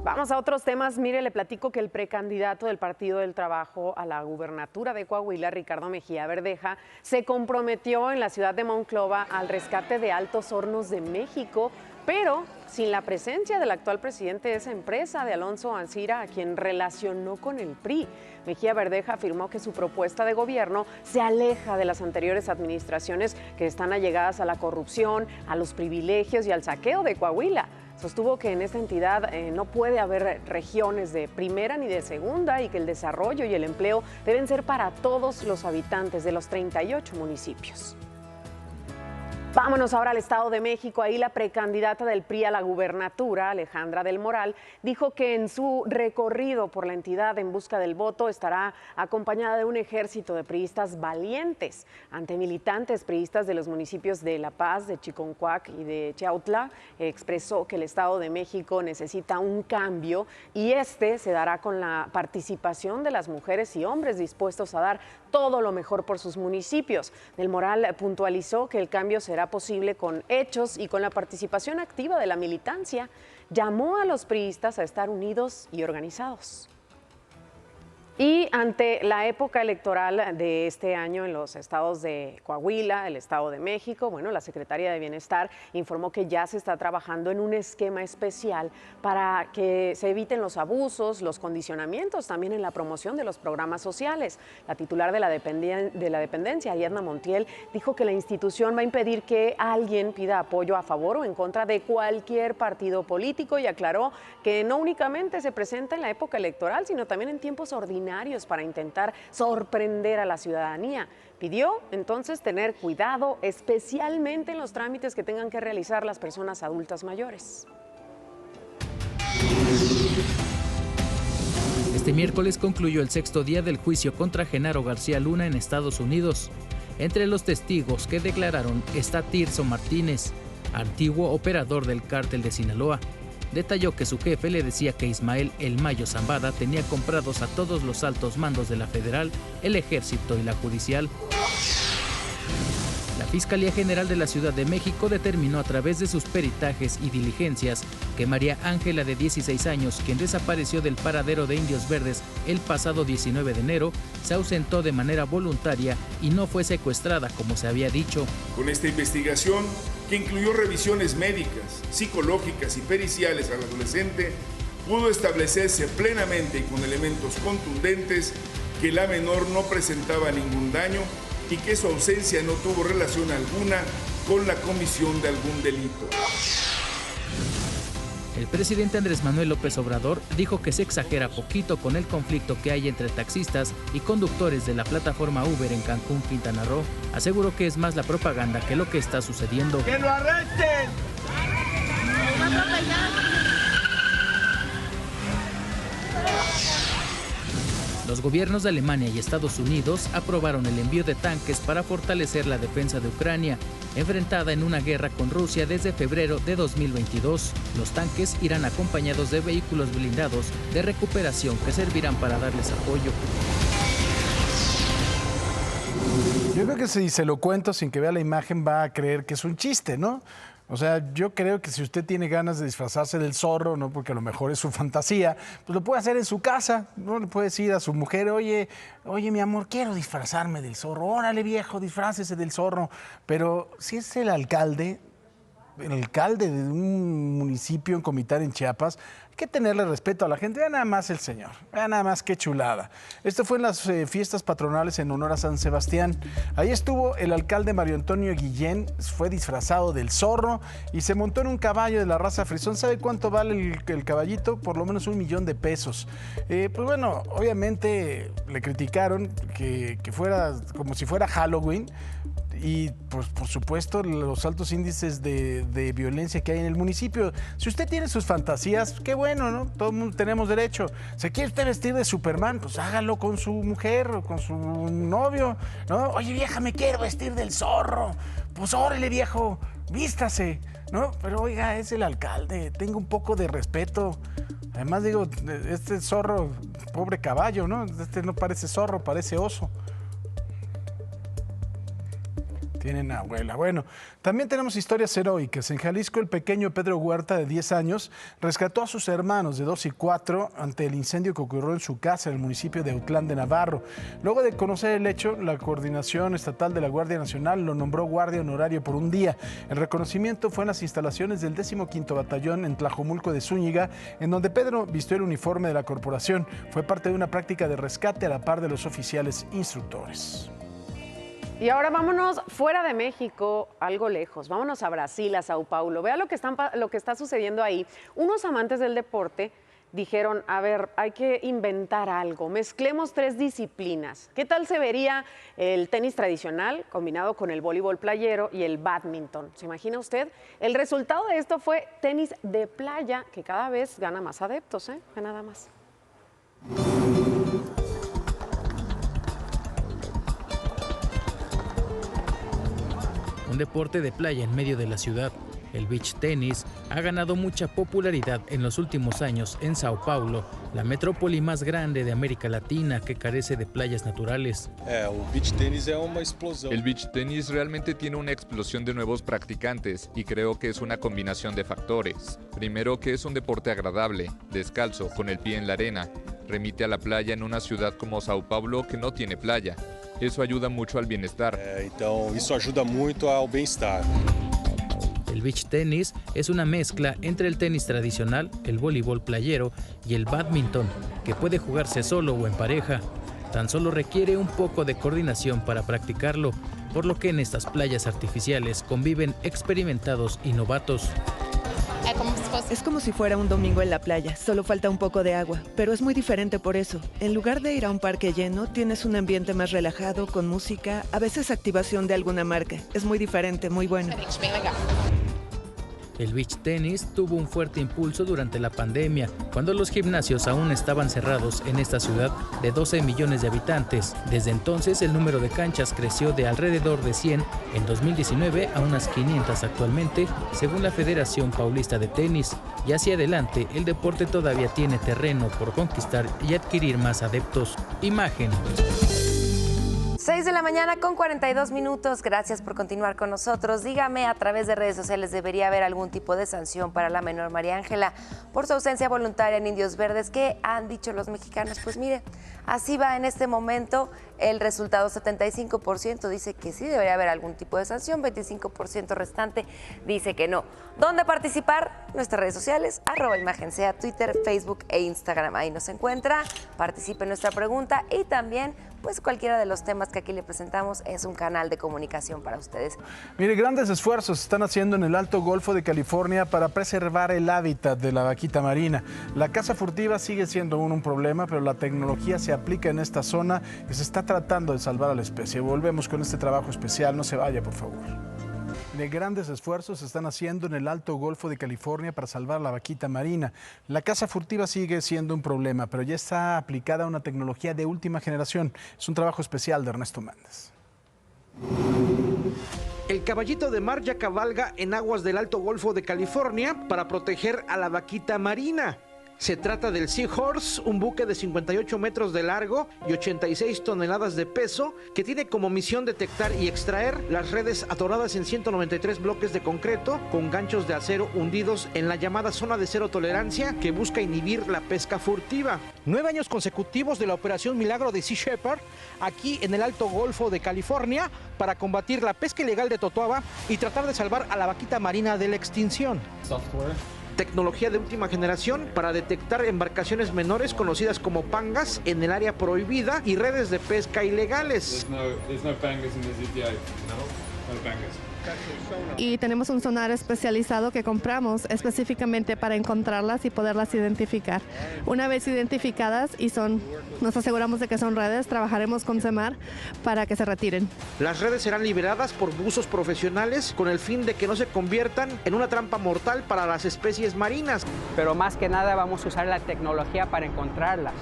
Speaker 3: Vamos a otros temas. Mire, le platico que el precandidato del Partido del Trabajo a la gubernatura de Coahuila, Ricardo Mejía Verdeja, se comprometió en la ciudad de Monclova al rescate de Altos Hornos de México, pero sin la presencia del actual presidente de esa empresa, de Alonso Ancira, a quien relacionó con el PRI. Mejía Verdeja afirmó que su propuesta de gobierno se aleja de las anteriores administraciones que están allegadas a la corrupción, a los privilegios y al saqueo de Coahuila. Sostuvo que en esta entidad no puede haber regiones de primera ni de segunda y que el desarrollo y el empleo deben ser para todos los habitantes de los 38 municipios. Vámonos ahora al Estado de México. Ahí la precandidata del PRI a la gubernatura, Alejandra del Moral, dijo que en su recorrido por la entidad en busca del voto estará acompañada de un ejército de priistas valientes. Ante militantes priistas de los municipios de La Paz, de Chiconcuac y de Chiautla, expresó que el Estado de México necesita un cambio y este se dará con la participación de las mujeres y hombres dispuestos a dar todo lo mejor por sus municipios. Del Moral puntualizó que el cambio será posible con hechos y con la participación activa de la militancia. Llamó a los priistas a estar unidos y organizados. Y ante la época electoral de este año en los estados de Coahuila, el Estado de México, bueno, la Secretaría de Bienestar informó que ya se está trabajando en un esquema especial para que se eviten los abusos, los condicionamientos, también en la promoción de los programas sociales. La titular de la dependencia, Ariadna Montiel, dijo que la institución va a impedir que alguien pida apoyo a favor o en contra de cualquier partido político y aclaró que no únicamente se presenta en la época electoral, sino también en tiempos ordinarios para intentar sorprender a la ciudadanía. Pidió entonces tener cuidado, especialmente en los trámites que tengan que realizar las personas adultas mayores.
Speaker 15: Este miércoles concluyó el 6º día del juicio contra Genaro García Luna en Estados Unidos. Entre los testigos que declararon está Tirso Martínez, antiguo operador del cártel de Sinaloa. Detalló que su jefe le decía que Ismael El Mayo Zambada tenía comprados a todos los altos mandos de la Federal, el Ejército y la Judicial. La Fiscalía General de la Ciudad de México determinó a través de sus peritajes y diligencias que María Ángela, de 16 años, quien desapareció del paradero de Indios Verdes el pasado 19 de enero, se ausentó de manera voluntaria y no fue secuestrada como se había dicho.
Speaker 5: Con esta investigación, que incluyó revisiones médicas, psicológicas y periciales al adolescente, pudo establecerse plenamente y con elementos contundentes que la menor no presentaba ningún daño y que su ausencia no tuvo relación alguna con la comisión de algún delito.
Speaker 15: El presidente Andrés Manuel López Obrador dijo que se exagera poquito con el conflicto que hay entre taxistas y conductores de la plataforma Uber en Cancún, Quintana Roo. Aseguró que es más la propaganda que lo que está sucediendo.
Speaker 25: ¡Que lo arresten!
Speaker 15: Los gobiernos de Alemania y Estados Unidos aprobaron el envío de tanques para fortalecer la defensa de Ucrania, enfrentada en una guerra con Rusia desde febrero de 2022. Los tanques irán acompañados de vehículos blindados de recuperación que servirán para darles apoyo.
Speaker 1: Yo creo que si se lo cuento sin que vea la imagen va a creer que es un chiste, ¿no? O sea, yo creo que si usted tiene ganas de disfrazarse del zorro, ¿no? Porque a lo mejor es su fantasía, pues lo puede hacer en su casa, ¿no? Le puede decir a su mujer, oye, mi amor, quiero disfrazarme del zorro. Órale, viejo, disfrácese del zorro. Pero si es el alcalde de un municipio en Comitán, en Chiapas, hay que tenerle respeto a la gente. Vea nada más el señor, vea nada más qué chulada. Esto fue en las fiestas patronales en honor a San Sebastián. Ahí estuvo el alcalde Mario Antonio Guillén, fue disfrazado del zorro y se montó en un caballo de la raza frisón. ¿Sabe cuánto vale el caballito? Por lo menos $1,000,000 de pesos. Pues bueno, obviamente le criticaron que fuera como si fuera Halloween. Y pues por supuesto los altos índices de violencia que hay en el municipio. Si usted tiene sus fantasías, qué bueno, ¿no? Todo el mundo tenemos derecho. ¿Se quiere usted vestir de Superman? Pues hágalo con su mujer o con su novio, ¿no? Oye, vieja, me quiero vestir del zorro. Pues órale, viejo, vístase, ¿no? Pero oiga, es el alcalde, tenga un poco de respeto. Además digo, este zorro, pobre caballo, ¿no? Este no parece zorro, parece oso. Tienen abuela. Bueno, también tenemos historias heroicas. En Jalisco, el pequeño Pedro Huerta, de 10 años, rescató a sus hermanos de 2 y 4 ante el incendio que ocurrió en su casa en el municipio de Autlán de Navarro. Luego de conocer el hecho, la Coordinación Estatal de la Guardia Nacional lo nombró guardia honorario por un día. El reconocimiento fue en las instalaciones del 15º Batallón en Tlajomulco de Zúñiga, en donde Pedro vistió el uniforme de la corporación. Fue parte de una práctica de rescate a la par de los oficiales instructores.
Speaker 3: Y ahora vámonos fuera de México, algo lejos. Vámonos a Brasil, a Sao Paulo. Vea lo que está sucediendo ahí. Unos amantes del deporte dijeron, a ver, hay que inventar algo. Mezclemos 3 disciplinas. ¿Qué tal se vería el tenis tradicional combinado con el voleibol playero y el bádminton? ¿Se imagina usted? El resultado de esto fue tenis de playa, que cada vez gana más adeptos, ¿eh? Nada más.
Speaker 15: Un deporte de playa en medio de la ciudad. El beach tenis ha ganado mucha popularidad en los últimos años en Sao Paulo, la metrópoli más grande de América Latina que carece de playas naturales.
Speaker 17: El beach tenis realmente tiene una explosión de nuevos practicantes y creo que es una combinación de factores. Primero, que es un deporte agradable, descalzo, con el pie en la arena. Remite a la playa en una ciudad como Sao Paulo que no tiene playa. Eso ayuda mucho al bienestar.
Speaker 7: Eso ayuda mucho al bienestar.
Speaker 15: El beach tenis es una mezcla entre el tenis tradicional, el voleibol playero y el bádminton, que puede jugarse solo o en pareja. Tan solo requiere un poco de coordinación para practicarlo, por lo que en estas playas artificiales conviven experimentados y novatos.
Speaker 9: Es como si fuera un domingo en la playa, solo falta un poco de agua, pero es muy diferente por eso. En lugar de ir a un parque lleno, tienes un ambiente más relajado, con música, a veces activación de alguna marca. Es muy diferente, muy bueno.
Speaker 15: El beach tenis tuvo un fuerte impulso durante la pandemia, cuando los gimnasios aún estaban cerrados en esta ciudad de 12 millones de habitantes. Desde entonces, el número de canchas creció de alrededor de 100 en 2019 a unas 500 actualmente, según la Federación Paulista de Tenis. Y hacia adelante, el deporte todavía tiene terreno por conquistar y adquirir más adeptos. Imagen.
Speaker 10: 6 de la mañana con 42 minutos. Gracias por continuar con nosotros. Dígame, a través de redes sociales, ¿debería haber algún tipo de sanción para la menor María Ángela por su ausencia voluntaria en Indios Verdes? ¿Qué han dicho los mexicanos? Pues mire, así va en este momento el resultado. 75% dice que sí debería haber algún tipo de sanción, 25% restante dice que no. ¿Dónde participar? Nuestras redes sociales, @imagen_sea, Twitter, Facebook e Instagram. Ahí nos encuentra, participe en nuestra pregunta y también pues cualquiera de los temas que aquí le presentamos es un canal de comunicación para ustedes.
Speaker 1: Mire, grandes esfuerzos se están haciendo en el Alto Golfo de California para preservar el hábitat de la vaquita marina. La caza furtiva sigue siendo un problema, pero la tecnología se aplica en esta zona y se está tratando de salvar a la especie. Volvemos con este trabajo especial, no se vaya, por favor. De grandes esfuerzos se están haciendo en el Alto Golfo de California para salvar la vaquita marina. La caza furtiva sigue siendo un problema, pero ya está aplicada una tecnología de última generación. Es un trabajo especial de Ernesto Méndez.
Speaker 11: El caballito de mar ya cabalga en aguas del Alto Golfo de California para proteger a la vaquita marina. Se trata del Seahorse, un buque de 58 metros de largo y 86 toneladas de peso, que tiene como misión detectar y extraer las redes atoradas en 193 bloques de concreto con ganchos de acero hundidos en la llamada zona de cero tolerancia, que busca inhibir la pesca furtiva. 9 años consecutivos de la operación Milagro de Sea Shepherd aquí en el Alto Golfo de California para combatir la pesca ilegal de totoaba y tratar de salvar a la vaquita marina de la extinción. Tecnología de última generación para detectar embarcaciones menores conocidas como pangas en el área prohibida y redes de pesca ilegales.
Speaker 13: Y tenemos un sonar especializado que compramos específicamente para encontrarlas y poderlas identificar. Una vez identificadas nos aseguramos de que son redes, trabajaremos con CEMAR para que se retiren.
Speaker 11: Las redes serán liberadas por buzos profesionales con el fin de que no se conviertan en una trampa mortal para las especies marinas.
Speaker 14: Pero más que nada vamos a usar la tecnología para encontrarlas.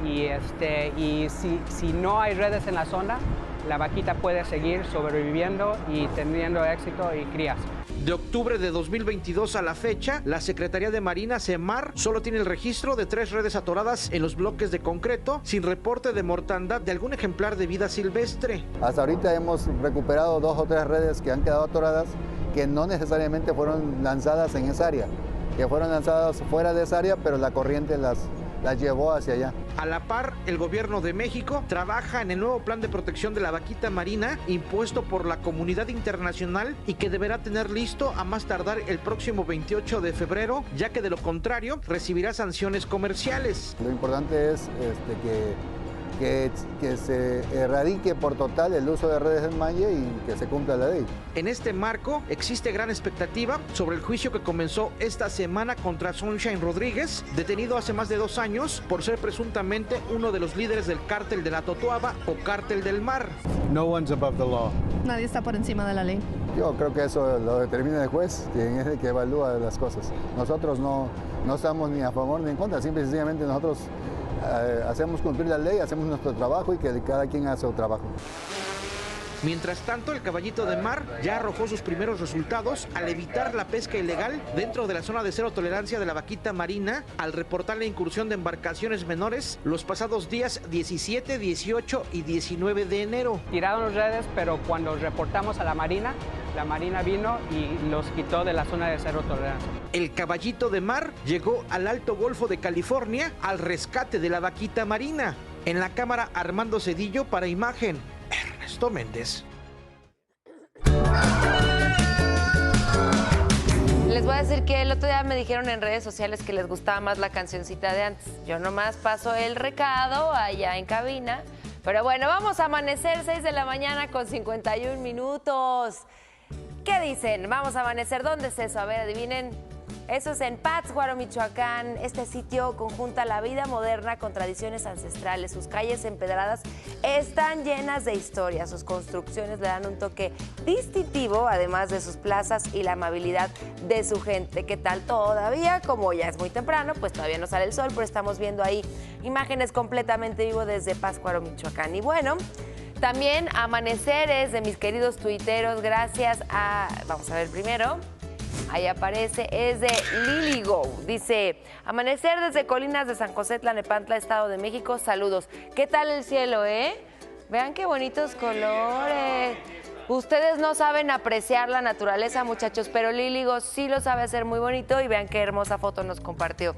Speaker 14: Y si no hay redes en la zona, la vaquita puede seguir sobreviviendo y teniendo éxito y crías.
Speaker 11: De octubre de 2022 a la fecha, la Secretaría de Marina, CEMAR, solo tiene el registro de 3 redes atoradas en los bloques de concreto, sin reporte de mortandad de algún ejemplar de vida silvestre.
Speaker 16: Hasta ahorita hemos recuperado 2 o 3 redes que han quedado atoradas, que no necesariamente fueron lanzadas en esa área, que fueron lanzadas fuera de esa área, pero la corriente las llevó hacia allá.
Speaker 11: A la par, el gobierno de México trabaja en el nuevo plan de protección de la vaquita marina impuesto por la comunidad internacional y que deberá tener listo a más tardar el próximo 28 de febrero, ya que de lo contrario recibirá sanciones comerciales.
Speaker 16: Lo importante es que se erradique por total el uso de redes en malla y que se cumpla la ley.
Speaker 11: En este marco existe gran expectativa sobre el juicio que comenzó esta semana contra Sunshine Rodríguez, detenido hace más de 2 años por ser presuntamente uno de los líderes del cártel de la Totoaba o cártel del mar.
Speaker 16: No one's above the law.
Speaker 13: Nadie está por encima de la ley.
Speaker 16: Yo creo que eso lo determina el juez, quien es el que evalúa las cosas. Nosotros no estamos ni a favor ni en contra, simple y sencillamente nosotros hacemos cumplir la ley, hacemos nuestro trabajo y que cada quien haga su trabajo.
Speaker 11: Mientras tanto, el caballito de mar ya arrojó sus primeros resultados al evitar la pesca ilegal dentro de la zona de cero tolerancia de la vaquita marina, al reportar la incursión de embarcaciones menores los pasados días 17, 18 y 19 de enero.
Speaker 14: Tiraron las redes, pero cuando reportamos a la Marina vino y los quitó de la zona de cero tolerancia.
Speaker 11: El caballito de mar llegó al Alto Golfo de California al rescate de la vaquita marina. En la cámara, Armando Cedillo para Imagen, Ernesto Méndez.
Speaker 10: Les voy a decir que el otro día me dijeron en redes sociales que les gustaba más la cancioncita de antes. Yo nomás paso el recado allá en cabina. Pero bueno, vamos a amanecer 6 de la mañana con 51 minutos. ¿Qué dicen? Vamos a amanecer. ¿Dónde es eso? A ver, adivinen. Eso es en Pátzcuaro, Michoacán. Este sitio conjunta la vida moderna con tradiciones ancestrales. Sus calles empedradas están llenas de historia. Sus construcciones le dan un toque distintivo, además de sus plazas y la amabilidad de su gente. ¿Qué tal todavía? Como ya es muy temprano, pues todavía no sale el sol, pero estamos viendo ahí imágenes completamente vivo desde Pátzcuaro, Michoacán. Y bueno, también amaneceres de mis queridos tuiteros, gracias a... Vamos a ver primero... Ahí aparece, es de Lily Go. Dice, amanecer desde Colinas de San José, Tlalnepantla, Estado de México. Saludos. ¿Qué tal el cielo, Vean qué bonitos colores. Ustedes no saben apreciar la naturaleza, muchachos, pero Lily Go sí lo sabe hacer muy bonito y vean qué hermosa foto nos compartió.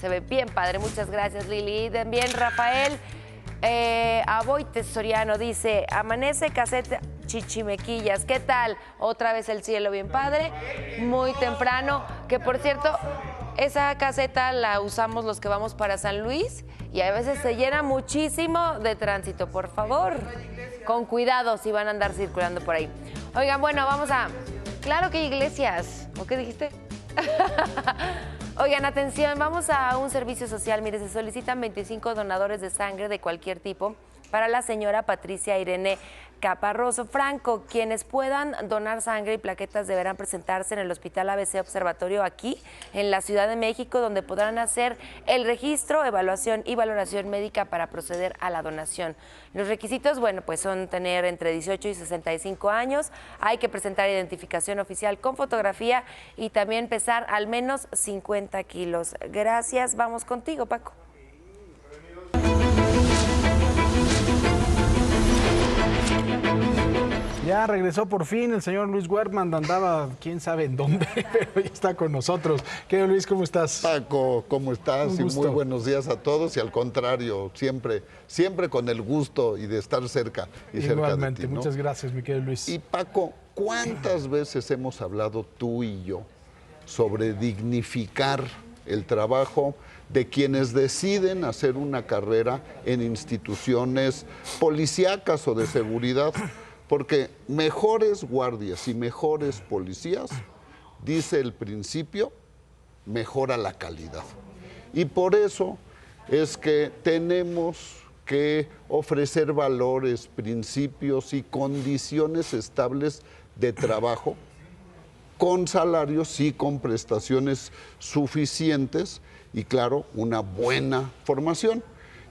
Speaker 10: Se ve bien padre. Muchas gracias, Lili. También Rafael Aboites Soriano dice, amanece caseta Chichimequillas. ¿Qué tal? Otra vez el cielo bien padre, muy temprano, que por cierto, esa caseta la usamos los que vamos para San Luis y a veces se llena muchísimo de tránsito. Por favor, con cuidado si van a andar circulando por ahí. Oigan, bueno, vamos a... Claro que iglesias. ¿O qué dijiste? Oigan, atención, vamos a un servicio social. Mire, se solicitan 25 donadores de sangre de cualquier tipo para la señora Patricia Irene Caparroso. Franco, quienes puedan donar sangre y plaquetas deberán presentarse en el Hospital ABC Observatorio aquí en la Ciudad de México, donde podrán hacer el registro, evaluación y valoración médica para proceder a la donación. Los requisitos, bueno, pues son tener entre 18 y 65 años, hay que presentar identificación oficial con fotografía y también pesar al menos 50 kilos. Gracias, vamos contigo, Paco.
Speaker 1: Ya regresó por fin el señor Luis Wertmann, andaba quién sabe en dónde, pero ya está con nosotros. Querido Luis, ¿cómo estás?
Speaker 8: Paco, ¿cómo estás? Y muy buenos días a todos y al contrario, siempre con el gusto y de estar cerca y
Speaker 1: Igualmente,
Speaker 8: cerca de ti, ¿no?
Speaker 1: Muchas gracias, mi querido Luis.
Speaker 8: Y Paco, ¿cuántas veces hemos hablado tú y yo sobre dignificar el trabajo de quienes deciden hacer una carrera en instituciones policíacas o de seguridad? Porque mejores guardias y mejores policías, dice el principio, mejora la calidad. Y por eso es que tenemos que ofrecer valores, principios y condiciones estables de trabajo con salarios y con prestaciones suficientes y, claro, una buena formación.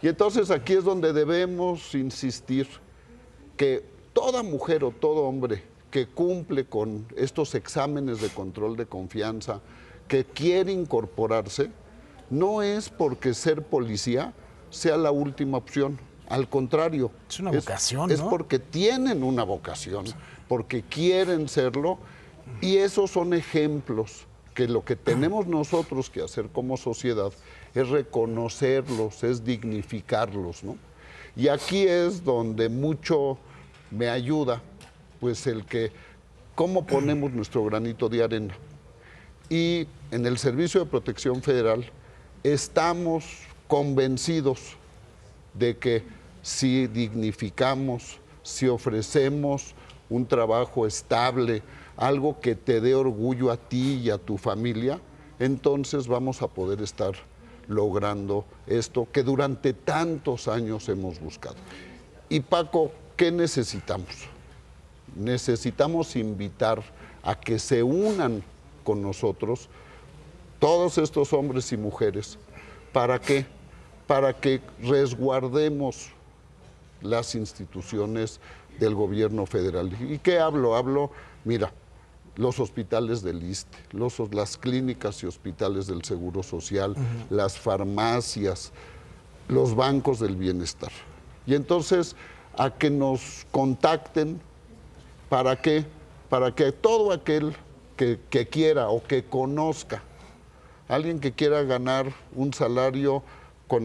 Speaker 8: Y entonces aquí es donde debemos insistir que toda mujer o todo hombre que cumple con estos exámenes de control de confianza, que quiere incorporarse, no es porque ser policía sea la última opción. Al contrario,
Speaker 1: es una vocación, ¿no?
Speaker 8: Es porque tienen una vocación, porque quieren serlo, y esos son ejemplos que lo que tenemos nosotros que hacer como sociedad es reconocerlos, es dignificarlos, ¿no? Y aquí es donde mucho me ayuda, pues el que, cómo ponemos nuestro granito de arena. Y en el Servicio de Protección Federal estamos convencidos de que si dignificamos, si ofrecemos un trabajo estable, algo que te dé orgullo a ti y a tu familia, entonces vamos a poder estar logrando esto que durante tantos años hemos buscado. Y Paco, ¿qué necesitamos? Necesitamos invitar a que se unan con nosotros todos estos hombres y mujeres. ¿Para qué? Para que resguardemos las instituciones del gobierno federal. ¿Y qué hablo? Hablo, mira, los hospitales del ISSSTE, las clínicas y hospitales del Seguro Social, las farmacias, los bancos del bienestar. Y entonces, a que nos contacten, ¿para qué? Para que todo aquel que quiera o que conozca, alguien que quiera ganar un salario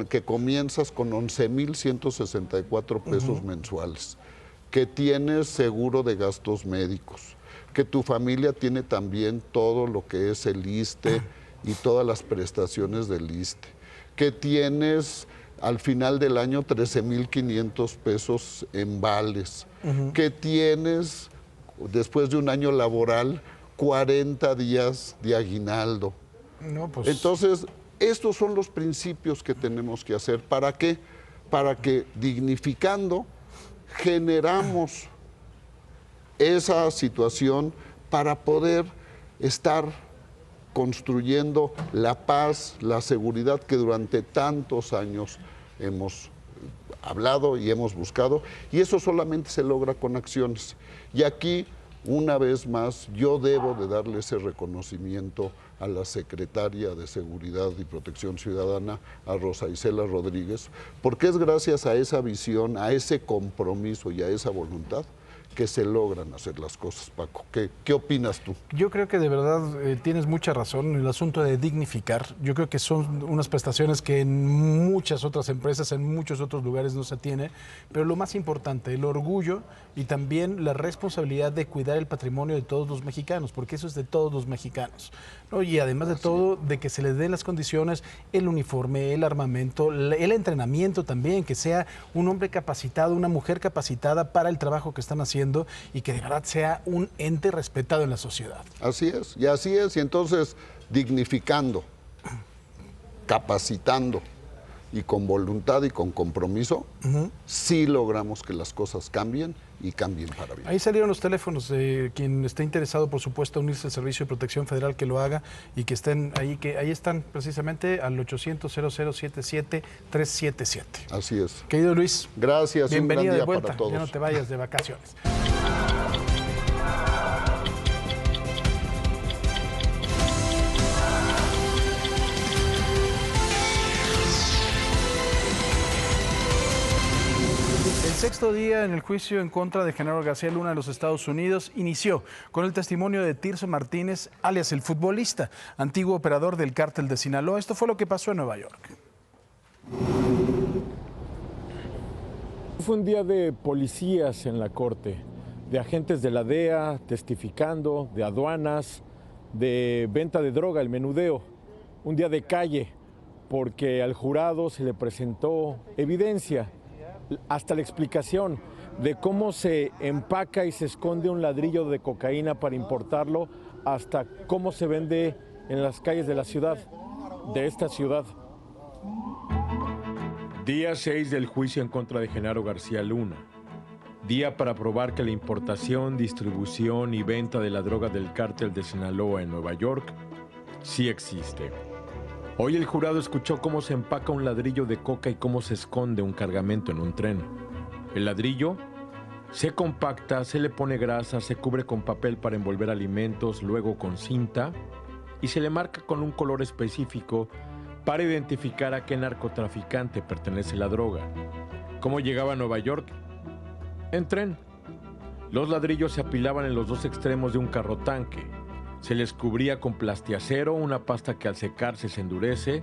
Speaker 8: que comienzas con 11,164 pesos mensuales, que tienes seguro de gastos médicos, que tu familia tiene también todo lo que es el ISSSTE y todas las prestaciones del ISSSTE, que tienes al final del año 13,500 pesos en vales, que tienes, después de un año laboral, 40 días de aguinaldo.
Speaker 1: No, pues...
Speaker 8: Entonces, estos son los principios que tenemos que hacer. ¿Para qué? Para que dignificando generamos esa situación para poder estar construyendo la paz, la seguridad que durante tantos años hemos hablado y hemos buscado, y eso solamente se logra con acciones. Y aquí, una vez más, yo debo de darle ese reconocimiento a la secretaria de Seguridad y Protección Ciudadana, a Rosa Isela Rodríguez, porque es gracias a esa visión, a ese compromiso y a esa voluntad que se logran hacer las cosas, Paco. ¿Qué opinas tú?
Speaker 1: Yo creo que de verdad tienes mucha razón en el asunto de dignificar. Yo creo que son unas prestaciones que en muchas otras empresas, en muchos otros lugares no se tiene, pero lo más importante, el orgullo y también la responsabilidad de cuidar el patrimonio de todos los mexicanos, porque eso es de todos los mexicanos, ¿no? Y además de todo, de que se les den las condiciones, el uniforme, el armamento, el entrenamiento también, que sea un hombre capacitado, una mujer capacitada para el trabajo que están haciendo y que de verdad sea un ente respetado en la sociedad.
Speaker 8: Así es, y entonces dignificando, capacitando y con voluntad y con compromiso, sí logramos que las cosas cambien y cambien para bien.
Speaker 1: Ahí salieron los teléfonos de quien esté interesado, por supuesto, a unirse al Servicio de Protección Federal, que lo haga y que estén ahí, que ahí están precisamente al 800-0077-377.
Speaker 8: Así es.
Speaker 1: Querido Luis,
Speaker 8: gracias.
Speaker 1: Bienvenido
Speaker 8: un gran día
Speaker 1: de vuelta.
Speaker 8: para todos.
Speaker 1: Ya no te vayas de vacaciones. El sexto día en el juicio en contra de Genaro García Luna de los Estados Unidos inició con el testimonio de Tirso Martínez, alias el futbolista, antiguo operador del cártel de Sinaloa. Esto fue lo que pasó en Nueva York.
Speaker 12: Fue un día de policías en la corte, de agentes de la DEA testificando, de aduanas, de venta de droga, el menudeo. Un día de calle, porque al jurado se le presentó evidencia, hasta la explicación de cómo se empaca y se esconde un ladrillo de cocaína para importarlo, hasta cómo se vende en las calles de la ciudad, de esta ciudad. Día 6 del juicio en contra de Genaro García Luna. Día para probar que la importación, distribución y venta de la droga del cártel de Sinaloa en Nueva York sí existe. Hoy el jurado escuchó cómo se empaca un ladrillo de coca y cómo se esconde un cargamento en un tren. El ladrillo se compacta, se le pone grasa, se cubre con papel para envolver alimentos, luego con cinta y se le marca con un color específico para identificar a qué narcotraficante pertenece la droga. ¿Cómo llegaba a Nueva York? En tren. Los ladrillos se apilaban en los dos extremos de un carro tanque. Se les cubría con plastiacero, una pasta que al secarse se endurece.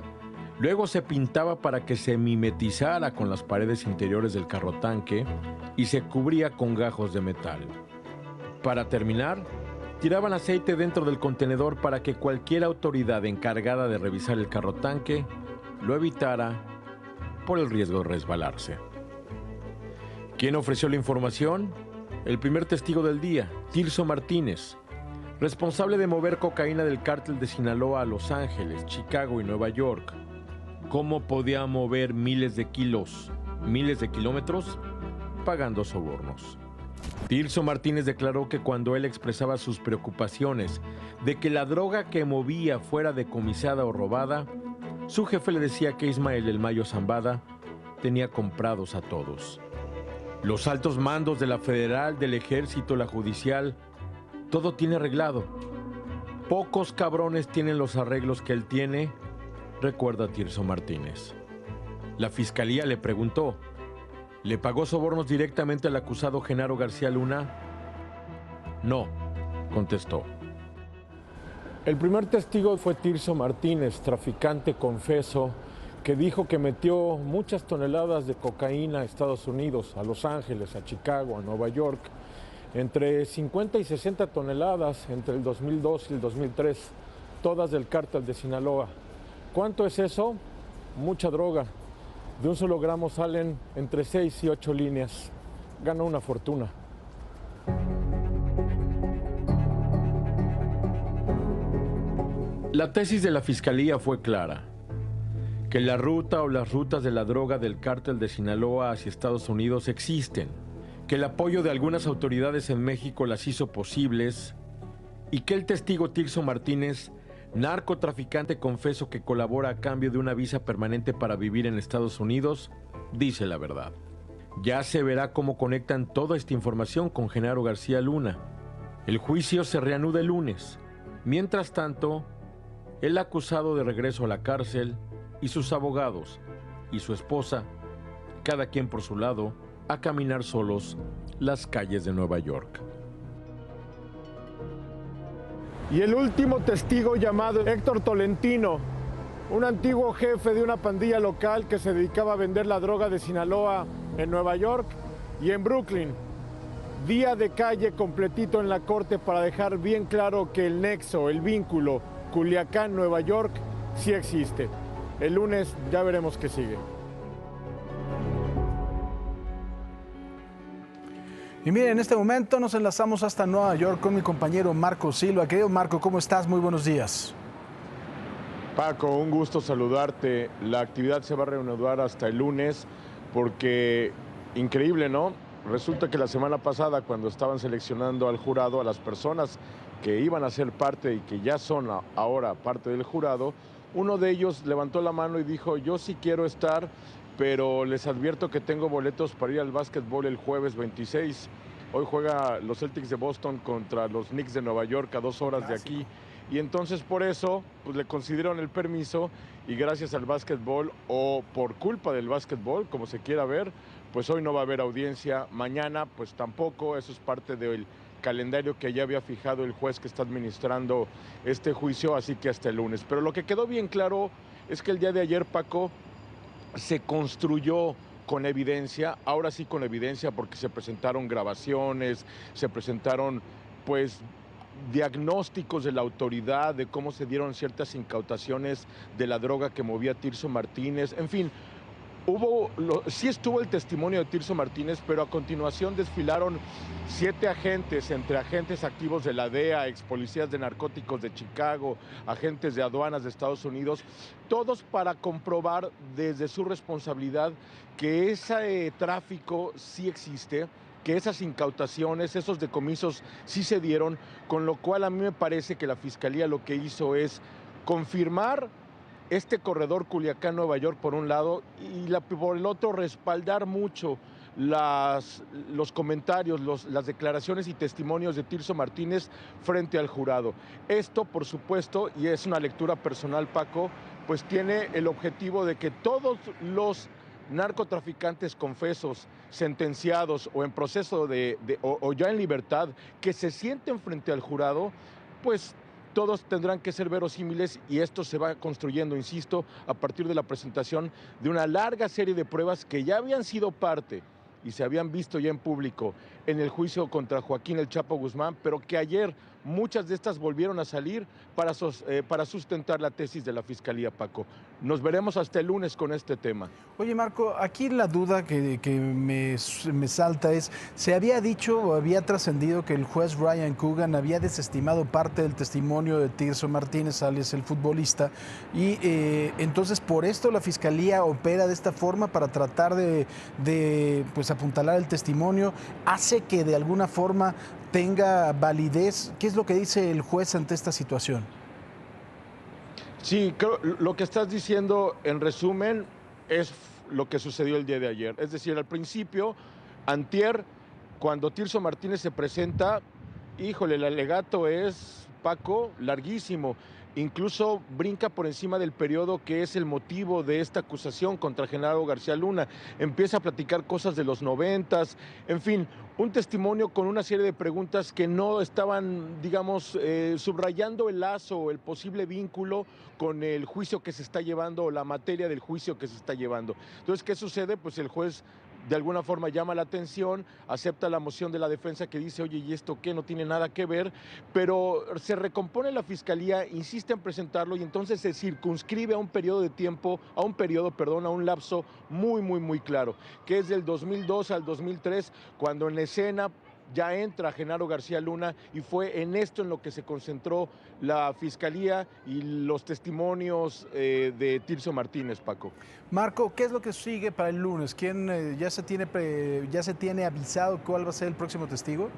Speaker 12: Luego se pintaba para que se mimetizara con las paredes interiores del carro tanque y se cubría con gajos de metal. Para terminar, tiraban aceite dentro del contenedor para que cualquier autoridad encargada de revisar el carro tanque lo evitara por el riesgo de resbalarse. ¿Quién ofreció la información? El primer testigo del día, Tirso Martínez, responsable de mover cocaína del cártel de Sinaloa a Los Ángeles, Chicago y Nueva York. ¿Cómo podía mover miles de kilos, miles de kilómetros? Pagando sobornos. Tirso Martínez declaró que cuando él expresaba sus preocupaciones de que la droga que movía fuera decomisada o robada, su jefe le decía que Ismael El Mayo Zambada tenía comprados a todos. Los altos mandos de la federal, del ejército, la judicial, todo tiene arreglado. Pocos cabrones tienen los arreglos que él tiene, recuerda Tirso Martínez. La fiscalía le preguntó, ¿le pagó sobornos directamente al acusado Genaro García Luna? No, contestó. El primer testigo fue Tirso Martínez, traficante confeso, que dijo que metió muchas toneladas de cocaína a Estados Unidos, a Los Ángeles, a Chicago, a Nueva York, entre 50 y 60 toneladas entre el 2002 y el 2003, todas del cártel de Sinaloa. ¿Cuánto es eso? Mucha droga. De un solo gramo salen entre 6 y 8 líneas. Gana una fortuna. La tesis de la fiscalía fue clara, que la ruta o las rutas de la droga del cártel de Sinaloa hacia Estados Unidos existen, que el apoyo de algunas autoridades en México las hizo posibles y que el testigo Tirso Martínez, narcotraficante confeso que colabora a cambio de una visa permanente para vivir en Estados Unidos, dice la verdad. Ya se verá cómo conectan toda esta información con Genaro García Luna. El juicio se reanuda el lunes. Mientras tanto, el acusado de regreso a la cárcel y sus abogados y su esposa, cada quien por su lado, a caminar solos las calles de Nueva York. Y el último testigo, llamado Héctor Tolentino, un antiguo jefe de una pandilla local que se dedicaba a vender la droga de Sinaloa en Nueva York y en Brooklyn. Día de calle completito en la corte para dejar bien claro que el nexo, el vínculo Culiacán, Nueva York, sí existe. El lunes ya veremos qué sigue.
Speaker 1: Y miren, en este momento nos enlazamos hasta Nueva York con mi compañero Marco Silva. Querido Marco, ¿cómo estás? Muy buenos días.
Speaker 12: Paco, un gusto saludarte. La actividad se va a reanudar hasta el lunes porque, increíble, ¿no? Resulta que la semana pasada, cuando estaban seleccionando al jurado, a las personas que iban a ser parte y que ya son ahora parte del jurado, uno de ellos levantó la mano y dijo, yo sí quiero estar, pero les advierto que tengo boletos para ir al básquetbol el jueves 26. Hoy juega los Celtics de Boston contra los Knicks de Nueva York a 2 horas de aquí. Y entonces por eso pues, le concedieron el permiso y gracias al básquetbol o por culpa del básquetbol, como se quiera ver, pues hoy no va a haber audiencia. Mañana pues tampoco, eso es parte del calendario que ya había fijado el juez que está administrando este juicio, así que hasta el lunes. Pero lo que quedó bien claro es que el día de ayer, Paco, se construyó con evidencia, ahora sí con evidencia porque se presentaron grabaciones, se presentaron pues diagnósticos de la autoridad, de cómo se dieron ciertas incautaciones de la droga que movía a Tirso Martínez, en fin, sí estuvo el testimonio de Tirso Martínez, pero a continuación desfilaron 7 agentes, entre agentes activos de la DEA, ex policías de narcóticos de Chicago, agentes de aduanas de Estados Unidos, todos para comprobar desde su responsabilidad que ese tráfico sí existe, que esas incautaciones, esos decomisos sí se dieron, con lo cual a mí me parece que la Fiscalía lo que hizo es confirmar este corredor Culiacán-Nueva York por un lado y por el otro respaldar mucho los comentarios, las declaraciones y testimonios de Tirso Martínez frente al jurado. Esto, por supuesto, y es una lectura personal, Paco, pues tiene el objetivo de que todos los narcotraficantes confesos, sentenciados o en proceso o ya en libertad, que se sienten frente al jurado, pues todos tendrán que ser verosímiles y esto se va construyendo, insisto, a partir de la presentación de una larga serie de pruebas que ya habían sido parte y se habían visto ya en público en el juicio contra Joaquín El Chapo Guzmán, pero que ayer muchas de estas volvieron a salir para sustentar la tesis de la Fiscalía, Paco. Nos veremos hasta el lunes con este tema.
Speaker 1: Oye, Marco, aquí la duda que me salta es, se había dicho o había trascendido que el juez Ryan Coogan había desestimado parte del testimonio de Tirso Martínez, alias el futbolista, y entonces por esto la Fiscalía opera de esta forma para tratar de pues, apuntalar el testimonio, hace que de alguna forma tenga validez. ¿Qué es lo que dice el juez ante esta situación?
Speaker 12: Sí, creo, lo que estás diciendo en resumen es lo que sucedió el día de ayer. Es decir, al principio, antier, cuando Tirso Martínez se presenta, híjole, el alegato es, Paco, larguísimo. Incluso brinca por encima del periodo que es el motivo de esta acusación contra Genaro García Luna. Empieza a platicar cosas de los 90s, en fin, un testimonio con una serie de preguntas que no estaban, digamos, subrayando el lazo, el posible vínculo con el juicio que se está llevando o la materia del juicio que se está llevando. Entonces, ¿qué sucede? Pues el juez de alguna forma llama la atención, acepta la moción de la defensa que dice, oye, ¿y esto qué? No tiene nada que ver, pero se recompone la Fiscalía, insiste en presentarlo y entonces se circunscribe a un periodo de tiempo, a un lapso muy claro, que es del 2002 al 2003, cuando en la escena ya entra Genaro García Luna y fue en esto en lo que se concentró la Fiscalía y los testimonios de Tirso Martínez, Paco.
Speaker 1: Marco, ¿qué es lo que sigue para el lunes? ¿Quién ya se tiene avisado cuál va a ser el próximo testigo?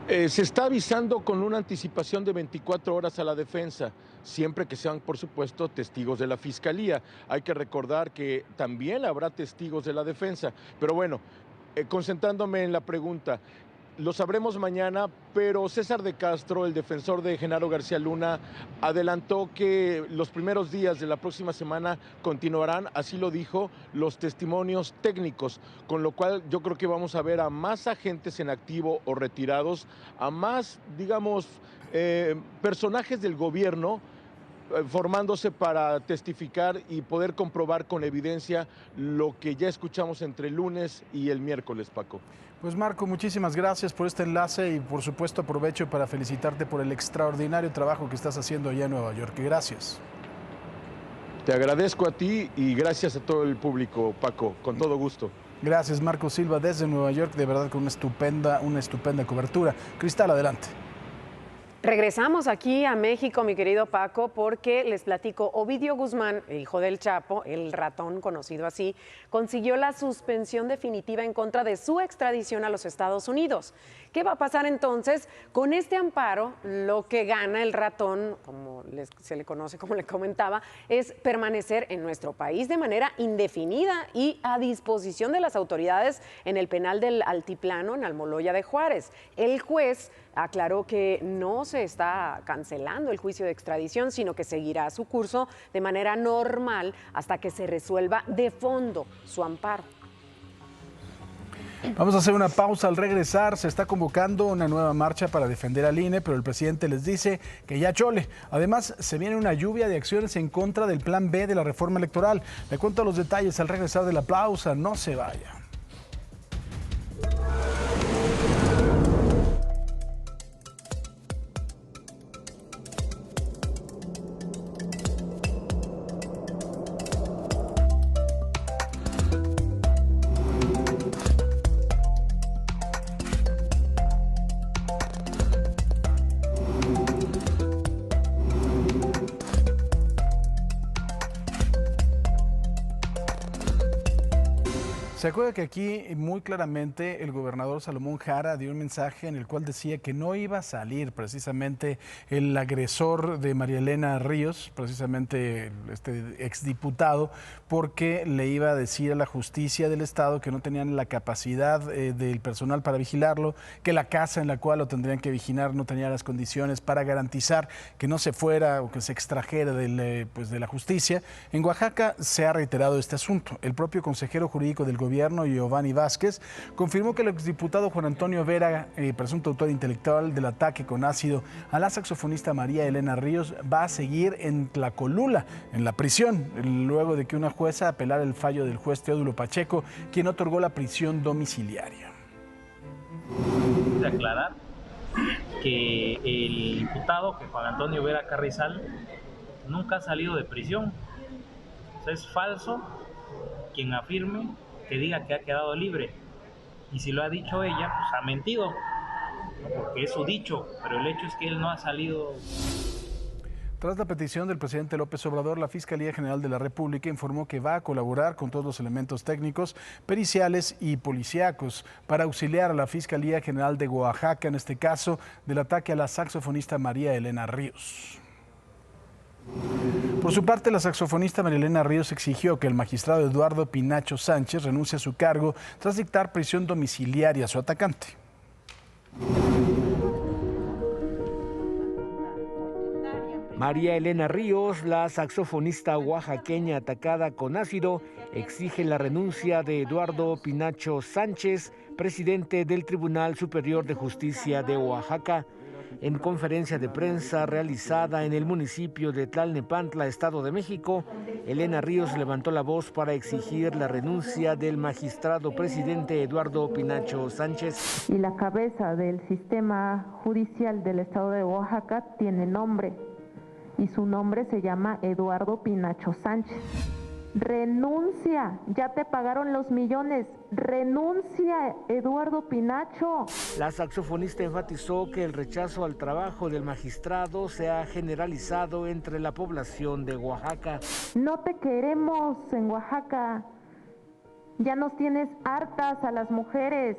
Speaker 12: Se está avisando con una anticipación de 24 horas a la defensa, siempre que sean, por supuesto, testigos de la Fiscalía. Hay que recordar que también habrá testigos de la defensa, pero bueno, concentrándome en la pregunta, lo sabremos mañana, pero César de Castro, el defensor de Genaro García Luna, adelantó que los primeros días de la próxima semana continuarán, así lo dijo, los testimonios técnicos, con lo cual yo creo que vamos a ver a más agentes en activo o retirados, a más, digamos, personajes del gobierno formándose para testificar y poder comprobar con evidencia lo que ya escuchamos entre el lunes y el miércoles, Paco.
Speaker 1: Pues Marco, muchísimas gracias por este enlace y por supuesto aprovecho para felicitarte por el extraordinario trabajo que estás haciendo allá en Nueva York. Gracias.
Speaker 12: Te agradezco a ti y gracias a todo el público, Paco, con todo gusto.
Speaker 1: Gracias, Marco Silva, desde Nueva York, de verdad con una estupenda cobertura. Cristal, adelante.
Speaker 3: Regresamos aquí a México, mi querido Paco, porque les platico, Ovidio Guzmán, el hijo del Chapo, el ratón conocido así, consiguió la suspensión definitiva en contra de su extradición a los Estados Unidos. ¿Qué va a pasar entonces? Con este amparo, lo que gana el ratón, como se le conoce, como le comentaba, es permanecer en nuestro país de manera indefinida y a disposición de las autoridades en el penal del Altiplano, en Almoloya de Juárez. El juez aclaró que no se está cancelando el juicio de extradición, sino que seguirá su curso de manera normal hasta que se resuelva de fondo su amparo.
Speaker 1: Vamos a hacer una pausa. Al regresar se está convocando una nueva marcha para defender al INE, pero el presidente les dice que ya chole. Además, se viene una lluvia de acciones en contra del plan B de la reforma electoral. Le cuento los detalles al regresar de la pausa. No se vaya. Se acuerda que aquí muy claramente el gobernador Salomón Jara dio un mensaje en el cual decía que no iba a salir precisamente el agresor de María Elena Ríos, precisamente este exdiputado, porque le iba a decir a la justicia del estado que no tenían la capacidad del personal para vigilarlo, que la casa en la cual lo tendrían que vigilar no tenía las condiciones para garantizar que no se fuera o que se extrajera de la justicia. En Oaxaca se ha reiterado este asunto. El propio consejero jurídico del gobierno, Giovanni Vázquez, confirmó que el exdiputado Juan Antonio Vera, presunto autor intelectual del ataque con ácido a la saxofonista María Elena Ríos, va a seguir en Tlacolula, en la prisión, luego de que una jueza apelara el fallo del juez Teodulo Pacheco, quien otorgó la prisión domiciliaria.
Speaker 18: De aclarar que el imputado, que Juan Antonio Vera Carrizal, nunca ha salido de prisión. O sea, es falso quien afirme que diga que ha quedado libre, y si lo ha dicho ella, pues ha mentido, porque es su dicho, pero el hecho es que él no ha salido.
Speaker 1: Tras la petición del presidente López Obrador, la Fiscalía General de la República informó que va a colaborar con todos los elementos técnicos, periciales y policíacos para auxiliar a la Fiscalía General de Oaxaca, en este caso del ataque a la saxofonista María Elena Ríos. Por su parte, la saxofonista María Elena Ríos exigió que el magistrado Eduardo Pinacho Sánchez renuncie a su cargo tras dictar prisión domiciliaria a su atacante.
Speaker 11: María Elena Ríos, la saxofonista oaxaqueña atacada con ácido, exige la renuncia de Eduardo Pinacho Sánchez, presidente del Tribunal Superior de Justicia de Oaxaca. En conferencia de prensa realizada en el municipio de Tlalnepantla, Estado de México, Elena Ríos levantó la voz para exigir la renuncia del magistrado presidente Eduardo Pinacho Sánchez.
Speaker 19: Y la cabeza del sistema judicial del Estado de Oaxaca tiene nombre, y su nombre se llama Eduardo Pinacho Sánchez. Renuncia, ya te pagaron los millones, renuncia, Eduardo Pinacho.
Speaker 11: La saxofonista enfatizó que el rechazo al trabajo del magistrado se ha generalizado entre la población de Oaxaca.
Speaker 19: No te queremos en Oaxaca, ya nos tienes hartas a las mujeres,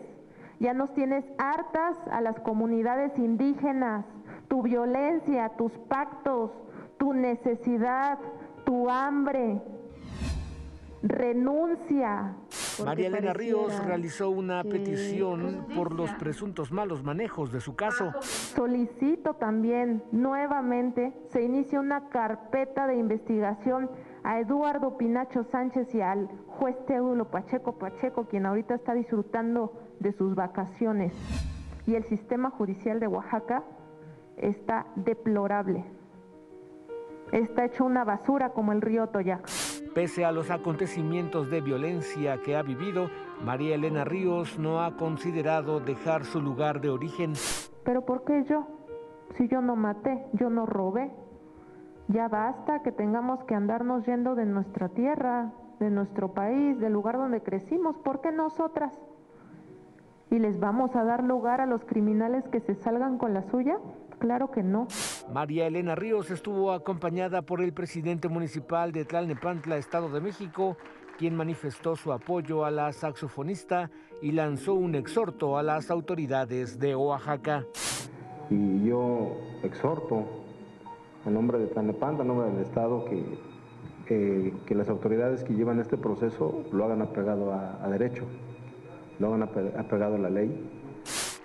Speaker 19: ya nos tienes hartas a las comunidades indígenas, tu violencia, tus pactos, tu necesidad, tu hambre. Renuncia.
Speaker 11: María Elena Ríos realizó una petición por los presuntos malos manejos de su caso.
Speaker 19: Solicito también nuevamente se inicie una carpeta de investigación a Eduardo Pinacho Sánchez y al juez Teodulo Pacheco, quien ahorita está disfrutando de sus vacaciones. Y el sistema judicial de Oaxaca está deplorable. Está hecho una basura como el río Toyac.
Speaker 11: Pese a los acontecimientos de violencia que ha vivido, María Elena Ríos no ha considerado dejar su lugar de origen.
Speaker 19: ¿Pero por qué yo? Si yo no maté, yo no robé. Ya basta que tengamos que andarnos yendo de nuestra tierra, de nuestro país, del lugar donde crecimos. ¿Por qué nosotras? ¿Y les vamos a dar lugar a los criminales que se salgan con la suya? Claro que no.
Speaker 11: María Elena Ríos estuvo acompañada por el presidente municipal de Tlalnepantla, Estado de México, quien manifestó su apoyo a la saxofonista y lanzó un exhorto a las autoridades de Oaxaca.
Speaker 2: Y yo exhorto, en nombre de Tlalnepantla, en nombre del Estado, que las autoridades que llevan este proceso lo hagan apegado a derecho, lo hagan apegado a la ley.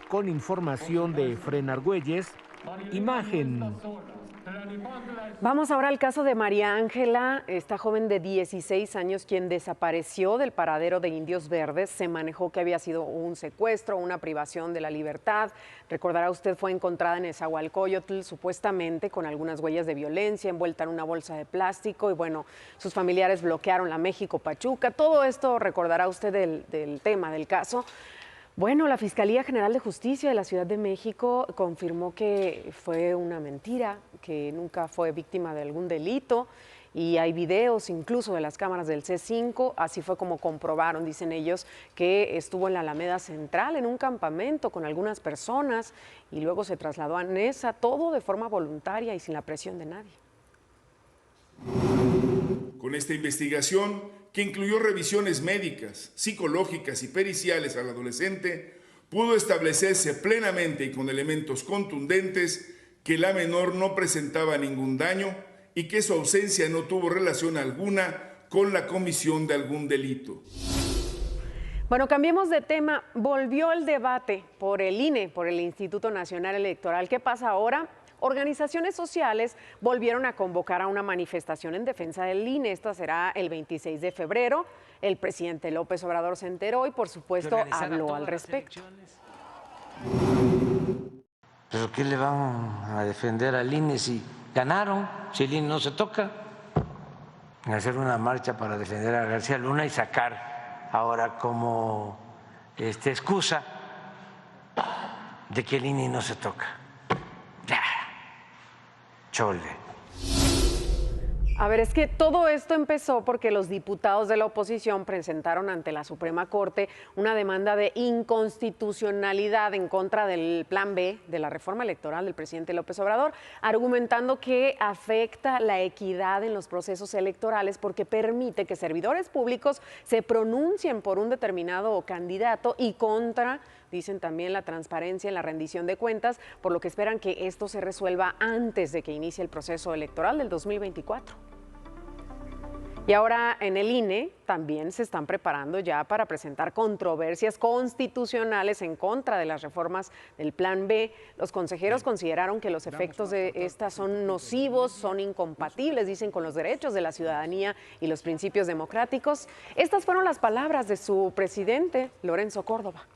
Speaker 11: Con información de Efren Argüelles, Imagen.
Speaker 3: Vamos ahora al caso de María Ángela, esta joven de 16 años quien desapareció del paradero de Indios Verdes. Se manejó que había sido un secuestro, una privación de la libertad. Recordará usted, fue encontrada en Nezahualcóyotl, supuestamente con algunas huellas de violencia, envuelta en una bolsa de plástico. Y bueno, sus familiares bloquearon la México-Pachuca. Todo esto recordará usted del tema del caso. Bueno, la Fiscalía General de Justicia de la Ciudad de México confirmó que fue una mentira, que nunca fue víctima de algún delito, y hay videos incluso de las cámaras del C5, así fue como comprobaron, dicen ellos, que estuvo en la Alameda Central, en un campamento con algunas personas, y luego se trasladó a Nesa, todo de forma voluntaria y sin la presión de nadie.
Speaker 5: Con esta investigación, que incluyó revisiones médicas, psicológicas y periciales al adolescente, pudo establecerse plenamente y con elementos contundentes que la menor no presentaba ningún daño y que su ausencia no tuvo relación alguna con la comisión de algún delito.
Speaker 3: Bueno, cambiemos de tema. Volvió el debate por el INE, por el Instituto Nacional Electoral. ¿Qué pasa ahora? Organizaciones sociales volvieron a convocar a una manifestación en defensa del INE. Esta será el 26 de febrero. El presidente López Obrador se enteró y, por supuesto, habló al respecto.
Speaker 6: ¿Pero qué le van a defender al INE si ganaron? Si el INE no se toca. Hacer una marcha para defender a García Luna y sacar ahora como excusa de que el INE no se toca. Chole.
Speaker 3: A ver, es que todo esto empezó porque los diputados de la oposición presentaron ante la Suprema Corte una demanda de inconstitucionalidad en contra del Plan B de la reforma electoral del presidente López Obrador, argumentando que afecta la equidad en los procesos electorales porque permite que servidores públicos se pronuncien por un determinado candidato y contra, dicen también, la transparencia en la rendición de cuentas, por lo que esperan que esto se resuelva antes de que inicie el proceso electoral del 2024. Y ahora en el INE también se están preparando ya para presentar controversias constitucionales en contra de las reformas del Plan B. Los consejeros consideraron que los efectos de estas son nocivos, son incompatibles, dicen, con los derechos de la ciudadanía y los principios democráticos. Estas fueron las palabras de su presidente, Lorenzo Córdoba.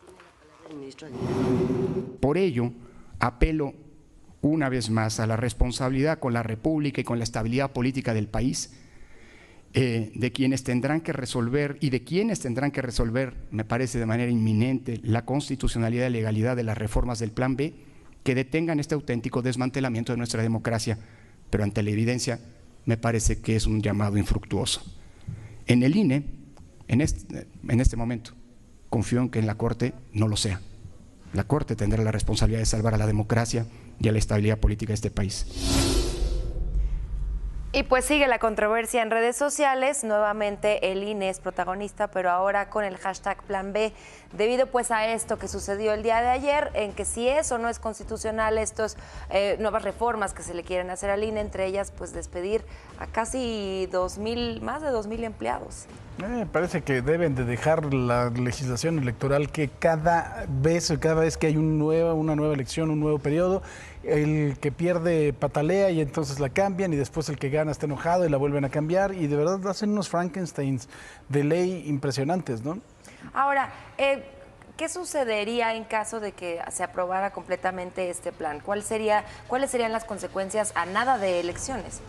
Speaker 20: Por ello, apelo una vez más a la responsabilidad con la República y con la estabilidad política del país, de quienes tendrán que resolver me parece de manera inminente, la constitucionalidad y legalidad de las reformas del Plan B, que detengan este auténtico desmantelamiento de nuestra democracia, pero ante la evidencia me parece que es un llamado infructuoso. En el INE, en este momento, confío en que en la Corte no lo sea. La Corte tendrá la responsabilidad de salvar a la democracia y a la estabilidad política de este país.
Speaker 10: Y pues sigue la controversia en redes sociales. Nuevamente el INE es protagonista, pero ahora con el hashtag Plan B, debido pues a esto que sucedió el día de ayer, en que si es o no es constitucional estas nuevas reformas que se le quieren hacer al INE, entre ellas pues despedir a casi más de 2,000 empleados.
Speaker 1: Parece que deben de dejar la legislación electoral, que cada vez que hay una nueva elección, un nuevo periodo, el que pierde patalea y entonces la cambian y después el que gana está enojado y la vuelven a cambiar y de verdad hacen unos Frankensteins de ley impresionantes, ¿no?
Speaker 10: Ahora, ¿qué sucedería en caso de que se aprobara completamente este plan? ¿Cuáles serían las consecuencias a nada de elecciones?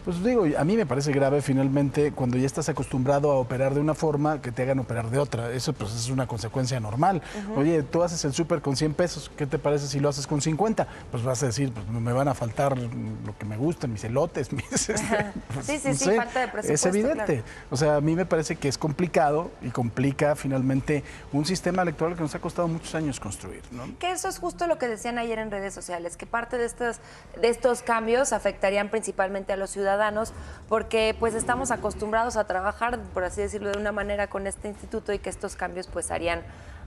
Speaker 1: Pues digo, a mí me parece grave finalmente cuando ya estás acostumbrado a operar de una forma que te hagan operar de otra. Eso pues es una consecuencia normal. Oye, tú haces el súper con 100 pesos, ¿qué te parece si lo haces con 50? Pues vas a decir, pues me van a faltar lo que me gusta, mis elotes, mis... pues,
Speaker 10: sí, falta de presupuesto.
Speaker 1: Es evidente.
Speaker 10: Claro.
Speaker 1: O sea, a mí me parece que es complicado y complica finalmente un sistema electoral que nos ha costado muchos años construir, ¿no?
Speaker 10: Que eso es justo lo que decían ayer en redes sociales, que parte de estos cambios afectarían principalmente a los ciudadanos, porque pues estamos acostumbrados a trabajar, por así decirlo, de una manera con este instituto y que estos cambios pues harían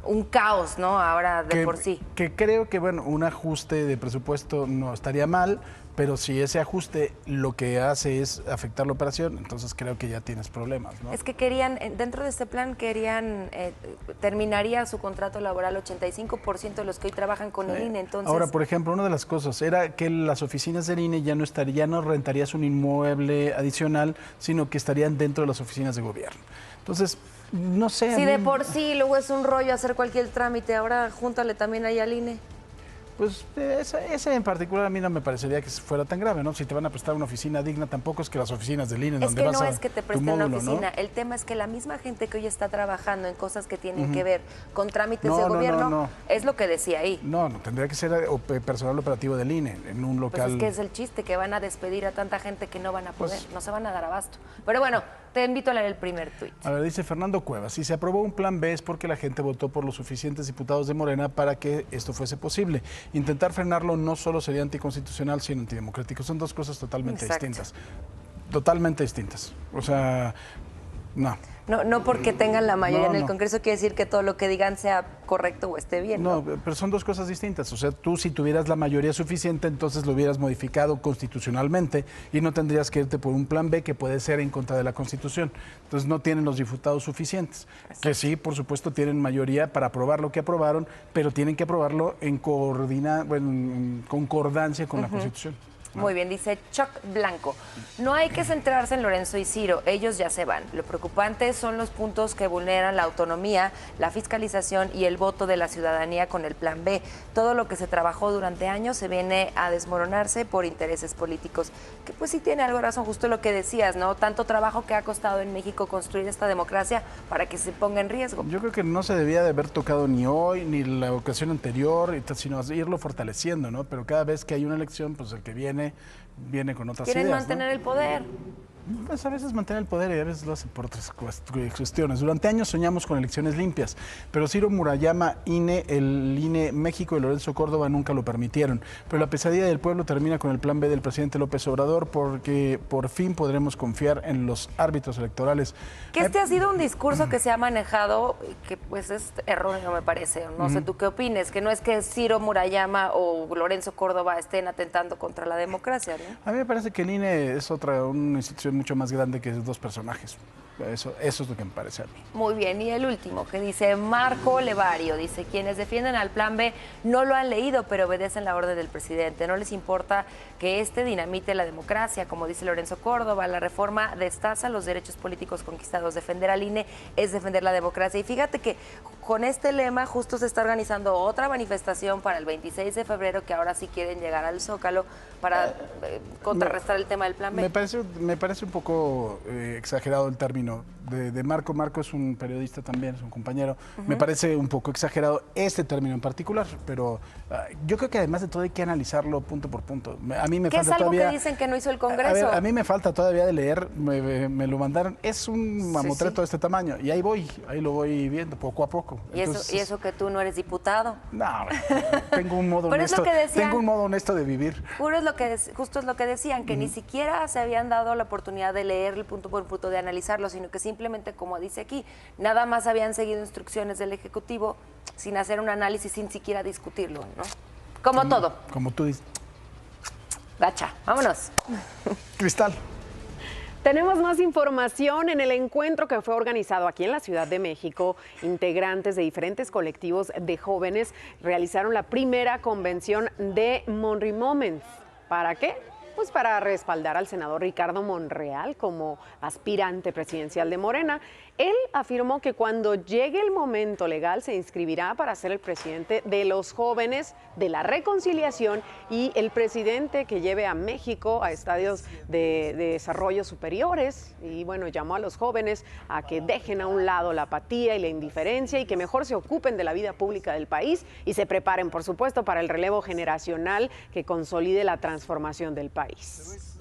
Speaker 10: un caos, ¿no? Ahora por sí.
Speaker 1: Que creo que, bueno, un ajuste de presupuesto no estaría mal, pero si ese ajuste lo que hace es afectar la operación, entonces creo que ya tienes problemas, ¿no?
Speaker 10: Es que querían, dentro de este plan terminaría su contrato laboral 85% de los que hoy trabajan con el INE, entonces...
Speaker 1: Ahora, por ejemplo, una de las cosas era que las oficinas del INE ya no rentarías un inmueble adicional, sino que estarían dentro de las oficinas de gobierno. Entonces, no sé...
Speaker 10: Si de por sí luego es un rollo hacer cualquier trámite, ahora júntale también ahí al INE.
Speaker 1: Pues ese en particular a mí no me parecería que fuera tan grave, ¿no? Si te van a prestar una oficina digna, tampoco es que las oficinas del INE donde vas a...
Speaker 10: Es que no es que te presten
Speaker 1: módulo,
Speaker 10: una oficina,
Speaker 1: ¿no?
Speaker 10: el tema es que la misma gente que hoy está trabajando en cosas que tienen que ver con trámites de gobierno, es lo que decía ahí.
Speaker 1: No, tendría que ser personal operativo del INE, en un local...
Speaker 10: Pues es que es el chiste, que van a despedir a tanta gente que no van a poder, no se van a dar abasto. Pero bueno, te invito a leer el primer tuit.
Speaker 1: A ver, dice Fernando Cuevas, si se aprobó un plan B es porque la gente votó por los suficientes diputados de Morena para que esto fuese posible. Intentar frenarlo no solo sería anticonstitucional, sino antidemocrático. Son dos cosas totalmente distintas. Totalmente distintas. O sea, no.
Speaker 10: No porque tengan la mayoría en el Congreso quiere decir que todo lo que digan sea correcto o esté bien.
Speaker 1: No, pero son dos cosas distintas. O sea, tú si tuvieras la mayoría suficiente, entonces lo hubieras modificado constitucionalmente y no tendrías que irte por un plan B que puede ser en contra de la Constitución. Entonces no tienen los diputados suficientes. Exacto. Que sí, por supuesto, tienen mayoría para aprobar lo que aprobaron, pero tienen que aprobarlo en concordancia con la Constitución.
Speaker 10: Muy bien, dice Chuck Blanco. No hay que centrarse en Lorenzo y Ciro, ellos ya se van. Lo preocupante son los puntos que vulneran la autonomía, la fiscalización y el voto de la ciudadanía con el Plan B. Todo lo que se trabajó durante años se viene a desmoronarse por intereses políticos. Que pues sí tiene algo de razón, justo lo que decías, ¿no? Tanto trabajo que ha costado en México construir esta democracia para que se ponga en riesgo.
Speaker 1: Yo creo que no se debía de haber tocado ni hoy, ni la ocasión anterior, sino irlo fortaleciendo, ¿no? Pero cada vez que hay una elección, pues el que viene con otras ideas.
Speaker 10: Quieren mantener el poder.
Speaker 1: Pues a veces mantener el poder y a veces lo hacen por otras cuestiones. Durante años soñamos con elecciones limpias, pero Ciro Murayama, el INE México y Lorenzo Córdoba nunca lo permitieron. Pero la pesadilla del pueblo termina con el plan B del presidente López Obrador, porque por fin podremos confiar en los árbitros electorales.
Speaker 10: Que este ha sido un discurso que se ha manejado, que pues es erróneo me parece. No sé tú qué opines, que no es que Ciro Murayama o Lorenzo Córdoba estén atentando contra la democracia, ¿no?
Speaker 1: A mí me parece que el INE es una institución mucho más grande que dos personajes. Eso es lo que me parece a mí.
Speaker 10: Muy bien, y el último que dice Marco Levario, dice, quienes defienden al plan B no lo han leído, pero obedecen la orden del presidente. No les importa que este dinamite la democracia, como dice Lorenzo Córdoba, la reforma destaza los derechos políticos conquistados. Defender al INE es defender la democracia. Y fíjate que con este lema justo se está organizando otra manifestación para el 26 de febrero, que ahora sí quieren llegar al Zócalo para contrarrestar el tema del plan B.
Speaker 1: Me parece un poco exagerado el término de Marco. Marco es un periodista también, es un compañero. Me parece un poco exagerado este término en particular, pero yo creo que además de todo hay que analizarlo punto por punto. A mí me
Speaker 10: falta
Speaker 1: es algo
Speaker 10: todavía, que dicen que no hizo el Congreso.
Speaker 1: A mí me falta todavía de leer, me lo mandaron. Es un mamotreto de este tamaño y ahí lo voy viendo poco a poco.
Speaker 10: ¿Y eso que tú no eres diputado?
Speaker 1: No, tengo un modo honesto. Tengo un modo honesto de vivir.
Speaker 10: Justo es lo que decían, que ni siquiera se habían dado la oportunidad de leer el punto por punto, de analizarlo, sino que simplemente, como dice aquí, nada más habían seguido instrucciones del Ejecutivo sin hacer un análisis, sin siquiera discutirlo, ¿no? Como todo.
Speaker 1: Como tú dices.
Speaker 10: Gacha, vámonos.
Speaker 1: Cristal.
Speaker 3: Tenemos más información en el encuentro que fue organizado aquí en la Ciudad de México. Integrantes de diferentes colectivos de jóvenes realizaron la primera convención de Monry Moments. ¿Para qué? Pues para respaldar al senador Ricardo Monreal como aspirante presidencial de Morena. Él afirmó que cuando llegue el momento legal se inscribirá para ser el presidente de los jóvenes de la reconciliación y el presidente que lleve a México a estadios de desarrollo superiores. Y bueno, llamó a los jóvenes a que dejen a un lado la apatía y la indiferencia y que mejor se ocupen de la vida pública del país y se preparen, por supuesto, para el relevo generacional que consolide la transformación del país.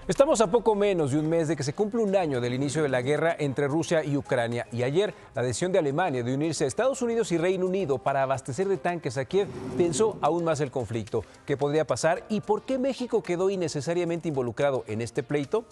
Speaker 4: Estamos a poco menos de un mes de que se cumple un año del inicio de la guerra entre Rusia y Ucrania y ayer la decisión de Alemania de unirse a Estados Unidos y Reino Unido para abastecer de tanques a Kiev tensó aún más el conflicto. ¿Qué podría pasar y por qué México quedó innecesariamente involucrado en este pleito?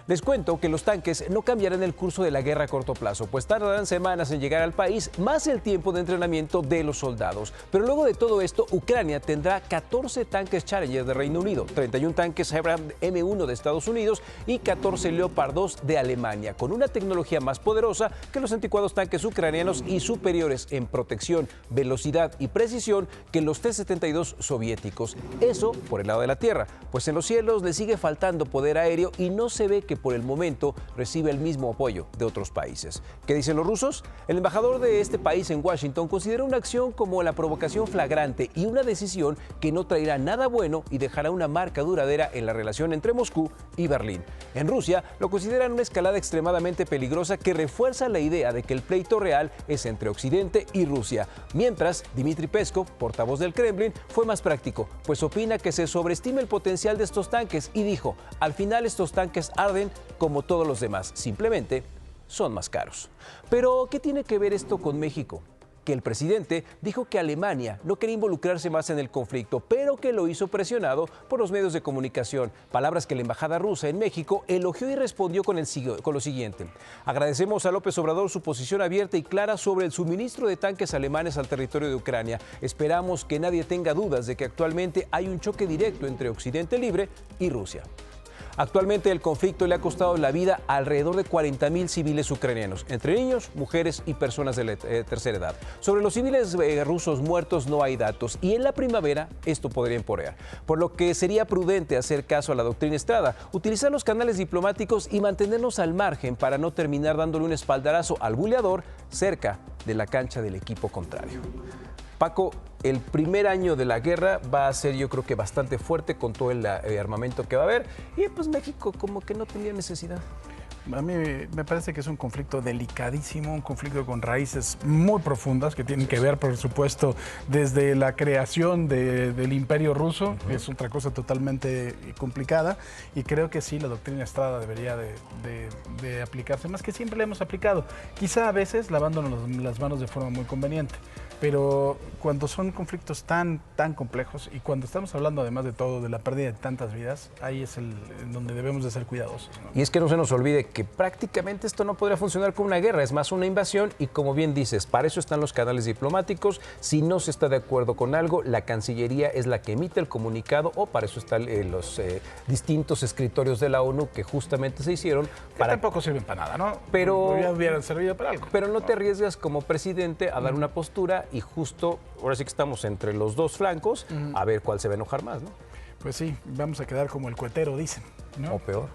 Speaker 4: Les cuento que los tanques no cambiarán el curso de la guerra a corto plazo, pues tardarán semanas en llegar al país, más el tiempo de entrenamiento de los soldados. Pero luego de todo esto, Ucrania tendrá 14 tanques Challenger de Reino Unido, 31 tanques Abrams M1 de Estados Unidos y 14 Leopard 2 de Alemania, con una tecnología más poderosa que los anticuados tanques ucranianos y superiores en protección, velocidad y precisión que los T-72 soviéticos. Eso por el lado de la tierra, pues en los cielos le sigue faltando poder aéreo y no se ve que por el momento recibe el mismo apoyo de otros países. ¿Qué dicen los rusos? El embajador de este país en Washington considera una acción como la provocación flagrante y una decisión que no traerá nada bueno y dejará una marca duradera en la relación entre Moscú y Berlín. En Rusia lo consideran una escalada extremadamente peligrosa que refuerza la idea de que el pleito real es entre Occidente y Rusia. Mientras, Dmitry Peskov, portavoz del Kremlin, fue más práctico, pues opina que se sobreestima el potencial de estos tanques y dijo, al final estos tanques arden como todos los demás, simplemente son más caros. Pero, ¿qué tiene que ver esto con México? Que el presidente dijo que Alemania no quería involucrarse más en el conflicto, pero que lo hizo presionado por los medios de comunicación. Palabras que la embajada rusa en México elogió y respondió con lo siguiente. Agradecemos a López Obrador su posición abierta y clara sobre el suministro de tanques alemanes al territorio de Ucrania. Esperamos que nadie tenga dudas de que actualmente hay un choque directo entre Occidente libre y Rusia. Actualmente el conflicto le ha costado la vida a alrededor de 40,000 civiles ucranianos, entre niños, mujeres y personas de la tercera edad. Sobre los civiles rusos muertos no hay datos y en la primavera esto podría empeorar, por lo que sería prudente hacer caso a la doctrina Estrada, utilizar los canales diplomáticos y mantenernos al margen para no terminar dándole un espaldarazo al buleador cerca de la cancha del equipo contrario. Paco, el primer año de la guerra va a ser, yo creo que bastante fuerte con todo el armamento que va a haber y pues México como que no tenía necesidad.
Speaker 1: A mí me parece que es un conflicto delicadísimo, un conflicto con raíces muy profundas que tienen que ver, por supuesto, desde la creación del Imperio Ruso, que es otra cosa totalmente complicada, y creo que sí, la doctrina Estrada debería de aplicarse, más que siempre la hemos aplicado, quizá a veces lavándonos las manos de forma muy conveniente. Pero cuando son conflictos tan complejos y cuando estamos hablando además de todo de la pérdida de tantas vidas, ahí es en donde debemos de ser cuidadosos, ¿no?
Speaker 4: Y es que no se nos olvide que prácticamente esto no podría funcionar como una guerra, es más una invasión y como bien dices, para eso están los canales diplomáticos. Si no se está de acuerdo con algo, la Cancillería es la que emite el comunicado o para eso están los distintos escritorios de la ONU que justamente se hicieron.
Speaker 1: Que tampoco sirven para nada, ¿no?
Speaker 4: Pero
Speaker 1: ya hubieran servido para algo.
Speaker 4: Pero no te arriesgas como presidente a dar una postura y justo ahora sí que estamos entre los dos flancos a ver cuál se va a enojar más, ¿no?
Speaker 1: Pues sí, vamos a quedar como el cuetero, dicen, ¿no?
Speaker 4: O peor.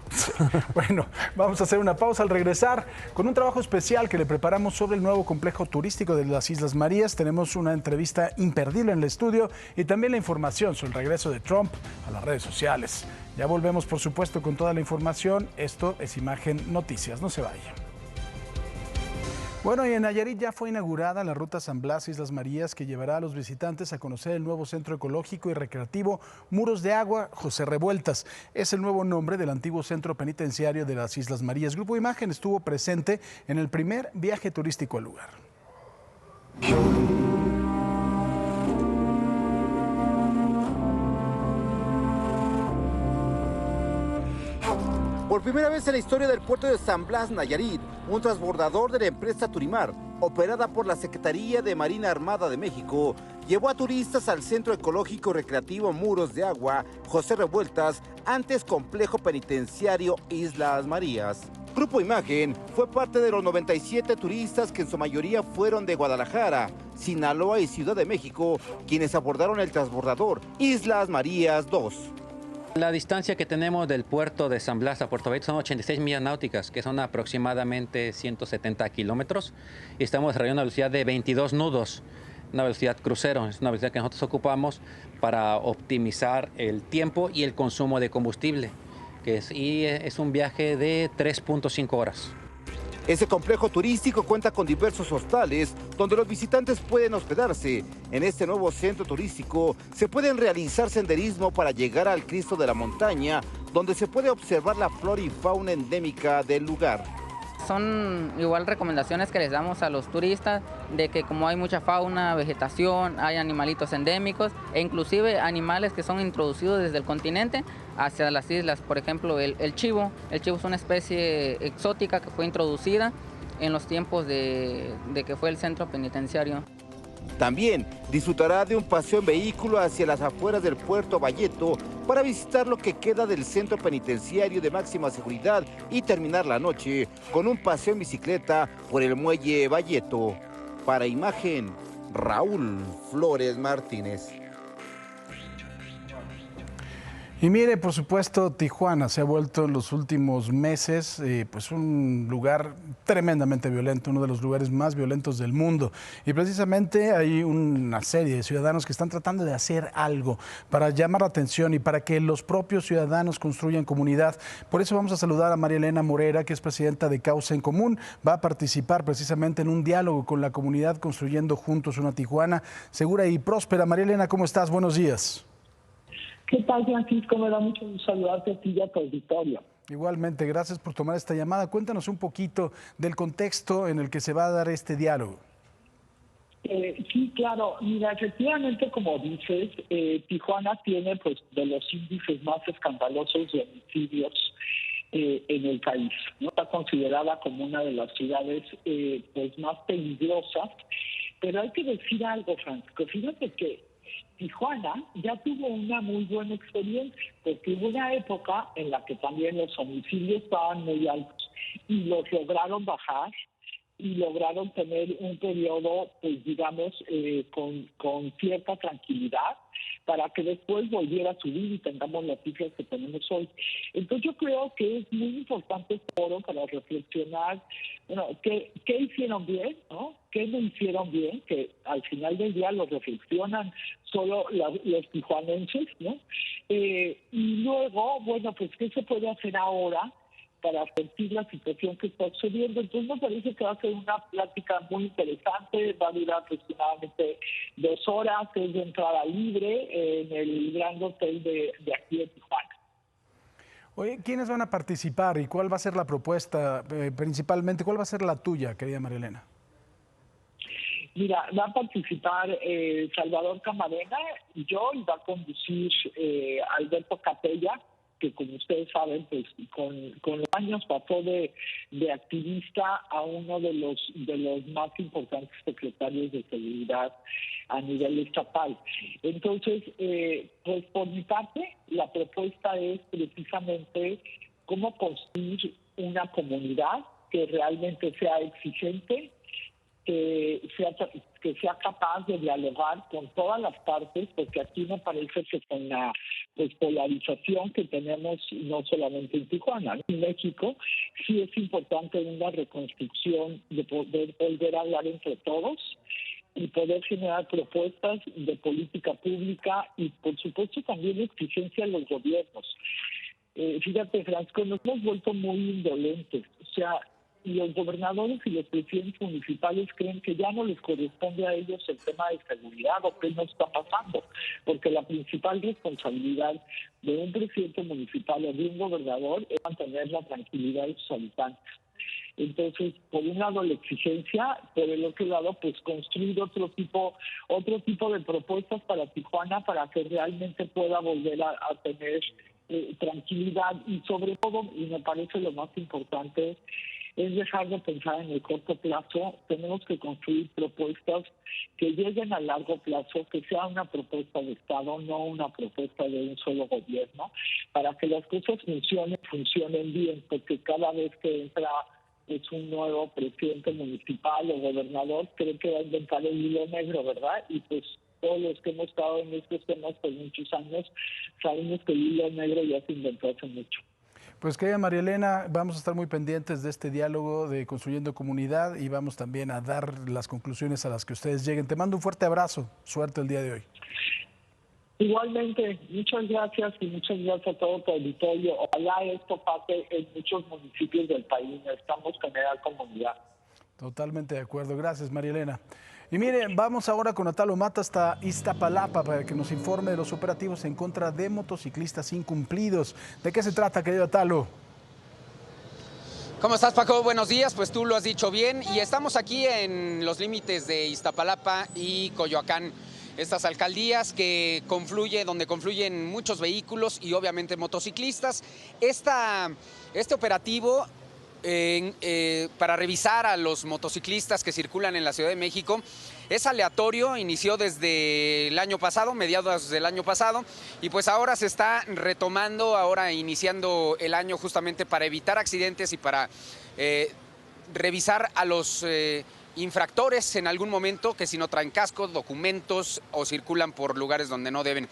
Speaker 1: Bueno, vamos a hacer una pausa al regresar con un trabajo especial que le preparamos sobre el nuevo complejo turístico de las Islas Marías. Tenemos una entrevista imperdible en el estudio y también la información sobre el regreso de Trump a las redes sociales. Ya volvemos, por supuesto, con toda la información. Esto es Imagen Noticias. No se vayan. Bueno, y en Nayarit ya fue inaugurada la ruta San Blas Islas Marías que llevará a los visitantes a conocer el nuevo centro ecológico y recreativo Muros de Agua José Revueltas. Es el nuevo nombre del antiguo centro penitenciario de las Islas Marías. Grupo Imagen estuvo presente en el primer viaje turístico al lugar.
Speaker 21: Por primera vez en la historia del puerto de San Blas, Nayarit, un transbordador de la empresa Turimar, operada por la Secretaría de Marina Armada de México, llevó a turistas al Centro Ecológico Recreativo Muros de Agua José Revueltas, antes Complejo Penitenciario Islas Marías. Grupo Imagen fue parte de los 97 turistas que en su mayoría fueron de Guadalajara, Sinaloa y Ciudad de México, quienes abordaron el transbordador Islas Marías 2.
Speaker 17: La distancia que tenemos del puerto de San Blas a Puerto Vallarta son 86 millas náuticas, que son aproximadamente 170 kilómetros. Y estamos desarrollando una velocidad de 22 nudos, una velocidad crucero. Es una velocidad que nosotros ocupamos para optimizar el tiempo y el consumo de combustible, y es un viaje de 3.5 horas.
Speaker 21: Ese complejo turístico cuenta con diversos hostales donde los visitantes pueden hospedarse. En este nuevo centro turístico se pueden realizar senderismo para llegar al Cristo de la Montaña, donde se puede observar la flora y fauna endémica del lugar.
Speaker 22: Son igual recomendaciones que les damos a los turistas de que como hay mucha fauna, vegetación, hay animalitos endémicos e inclusive animales que son introducidos desde el continente hacia las islas. Por ejemplo, el chivo. El chivo es una especie exótica que fue introducida en los tiempos de que fue el centro penitenciario.
Speaker 21: También disfrutará de un paseo en vehículo hacia las afueras del puerto Valleto para visitar lo que queda del centro penitenciario de máxima seguridad y terminar la noche con un paseo en bicicleta por el muelle Valleto. Para Imagen, Raúl Flores Martínez.
Speaker 1: Y mire, por supuesto, Tijuana se ha vuelto en los últimos meses pues un lugar tremendamente violento, uno de los lugares más violentos del mundo. Y precisamente hay una serie de ciudadanos que están tratando de hacer algo para llamar la atención y para que los propios ciudadanos construyan comunidad. Por eso vamos a saludar a María Elena Morera, que es presidenta de Causa en Común. Va a participar precisamente en un diálogo con la comunidad, construyendo juntos una Tijuana segura y próspera. María Elena, ¿cómo estás? Buenos días.
Speaker 23: ¿Qué tal, Francisco? Me da mucho gusto saludarte a ti y a tu auditorio.
Speaker 1: Igualmente, gracias por tomar esta llamada. Cuéntanos un poquito del contexto en el que se va a dar este diálogo.
Speaker 23: Sí, claro. Mira, efectivamente, como dices, Tijuana tiene pues de los índices más escandalosos de homicidios en el país, ¿no? Está considerada como una de las ciudades pues más peligrosas. Pero hay que decir algo, Francisco. Fíjate que Tijuana ya tuvo una muy buena experiencia, porque hubo una época en la que también los homicidios estaban muy altos y los lograron bajar y lograron tener un periodo, pues digamos, con cierta tranquilidad para que después volviera a subir y tengamos las cifras que tenemos hoy. Entonces yo creo que es muy importante este foro para reflexionar, bueno, qué hicieron bien, ¿no? ¿Qué no hicieron bien? Que al final del día lo reflexionan solo los tijuanenses, ¿no? Y luego, bueno, pues ¿qué se puede hacer ahora para sentir la situación que está sucediendo? Entonces me parece que va a ser una plática muy interesante, va a durar aproximadamente 2 horas, es de entrada libre en el Gran Hotel de aquí de Tijuana.
Speaker 1: Oye, ¿quiénes van a participar y cuál va a ser la propuesta principalmente? ¿Cuál va a ser la tuya, querida María Elena?
Speaker 23: Mira, va a participar Salvador Camarena y yo, y va a conducir Alberto Capella, que como ustedes saben, pues con los años pasó de activista a uno de los más importantes secretarios de seguridad a nivel estatal. Entonces, pues por mi parte, la propuesta es precisamente cómo construir una comunidad que realmente sea exigente, que sea capaz de dialogar con todas las partes, porque aquí me parece que con la polarización que tenemos no solamente en Tijuana, en México, sí es importante una reconstrucción de poder volver a hablar entre todos y poder generar propuestas de política pública y, por supuesto, también exigencia a los gobiernos. Fíjate, Francisco, nos hemos vuelto muy indolentes, o sea, los gobernadores y los presidentes municipales creen que ya no les corresponde a ellos el tema de seguridad o qué no está pasando, porque la principal responsabilidad de un presidente municipal o de un gobernador es mantener la tranquilidad de sus habitantes. Entonces, por un lado la exigencia, por el otro lado, pues construir otro tipo de propuestas para Tijuana para que realmente pueda volver a tener tranquilidad y sobre todo, y me parece lo más importante, es dejar de pensar en el corto plazo. Tenemos que construir propuestas que lleguen a largo plazo, que sea una propuesta de Estado, no una propuesta de un solo gobierno, para que las cosas funcionen bien, porque cada vez que entra un nuevo presidente municipal o gobernador, cree que va a inventar el hilo negro, ¿verdad? Y pues todos los que hemos estado en estos temas por muchos años, sabemos que el hilo negro ya se inventó hace mucho.
Speaker 1: Pues querida María Elena, vamos a estar muy pendientes de este diálogo de Construyendo Comunidad y vamos también a dar las conclusiones a las que ustedes lleguen. Te mando un fuerte abrazo, suerte el día de hoy.
Speaker 23: Igualmente, muchas gracias y muchas gracias a todo tu auditorio. Ojalá esto pase en muchos municipios del país. Necesitamos generar comunidad.
Speaker 1: Totalmente de acuerdo. Gracias, María Elena. Y miren, vamos ahora con Atalo Mata hasta Iztapalapa para que nos informe de los operativos en contra de motociclistas incumplidos. ¿De qué se trata, querido Atalo?
Speaker 7: ¿Cómo estás, Paco? Buenos días, pues tú lo has dicho bien y estamos aquí en los límites de Iztapalapa y Coyoacán. Estas alcaldías donde confluyen muchos vehículos y obviamente motociclistas. Este operativo para revisar a los motociclistas que circulan en la Ciudad de México es aleatorio, inició desde el año pasado, mediados del año pasado, y pues ahora se está retomando, ahora iniciando el año justamente para evitar accidentes y para revisar a los infractores en algún momento que si no traen cascos, documentos o circulan por lugares donde no deben.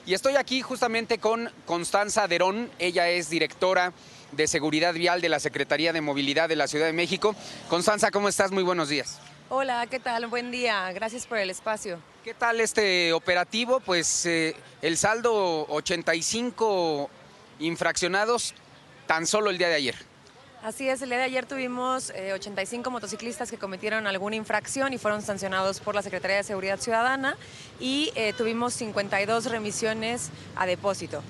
Speaker 7: Y estoy aquí justamente con Constanza Derón, ella es directora de Seguridad Vial de la Secretaría de Movilidad de la Ciudad de México. Constanza, ¿cómo estás? Muy buenos días.
Speaker 9: Hola, ¿qué tal? Buen día, gracias por el espacio.
Speaker 7: ¿Qué tal este operativo? Pues el saldo 85 infraccionados tan solo el día de ayer.
Speaker 9: Así es, el día de ayer tuvimos 85 motociclistas que cometieron alguna infracción y fueron sancionados por la Secretaría de Seguridad Ciudadana y tuvimos 52 remisiones a depósito.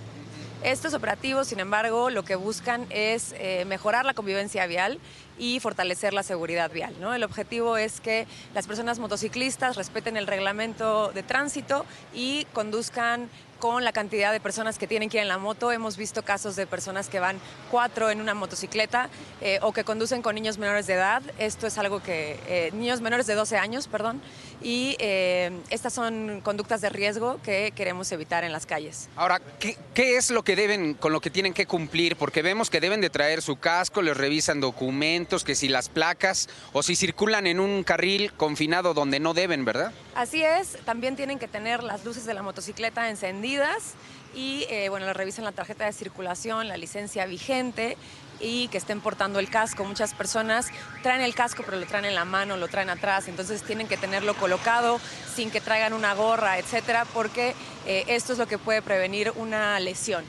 Speaker 9: Estos operativos, sin embargo, lo que buscan es mejorar la convivencia vial y fortalecer la seguridad vial, ¿no? El objetivo es que las personas motociclistas respeten el reglamento de tránsito y conduzcan con la cantidad de personas que tienen que ir en la moto. Hemos visto casos de personas que van 4 en una motocicleta o que conducen con niños menores de edad. Esto es algo que, niños menores de 12 años, perdón, y estas son conductas de riesgo que queremos evitar en las calles.
Speaker 7: Ahora, ¿qué es lo que con lo que tienen que cumplir? Porque vemos que deben de traer su casco, les revisan documentos, que si las placas o si circulan en un carril confinado donde no deben, ¿verdad?
Speaker 9: Así es, también tienen que tener las luces de la motocicleta encendidas y bueno, les revisan la tarjeta de circulación, la licencia vigente y que estén portando el casco. Muchas personas traen el casco pero lo traen en la mano, lo traen atrás, entonces tienen que tenerlo colocado sin que traigan una gorra, etcétera, porque esto es lo que puede prevenir una lesión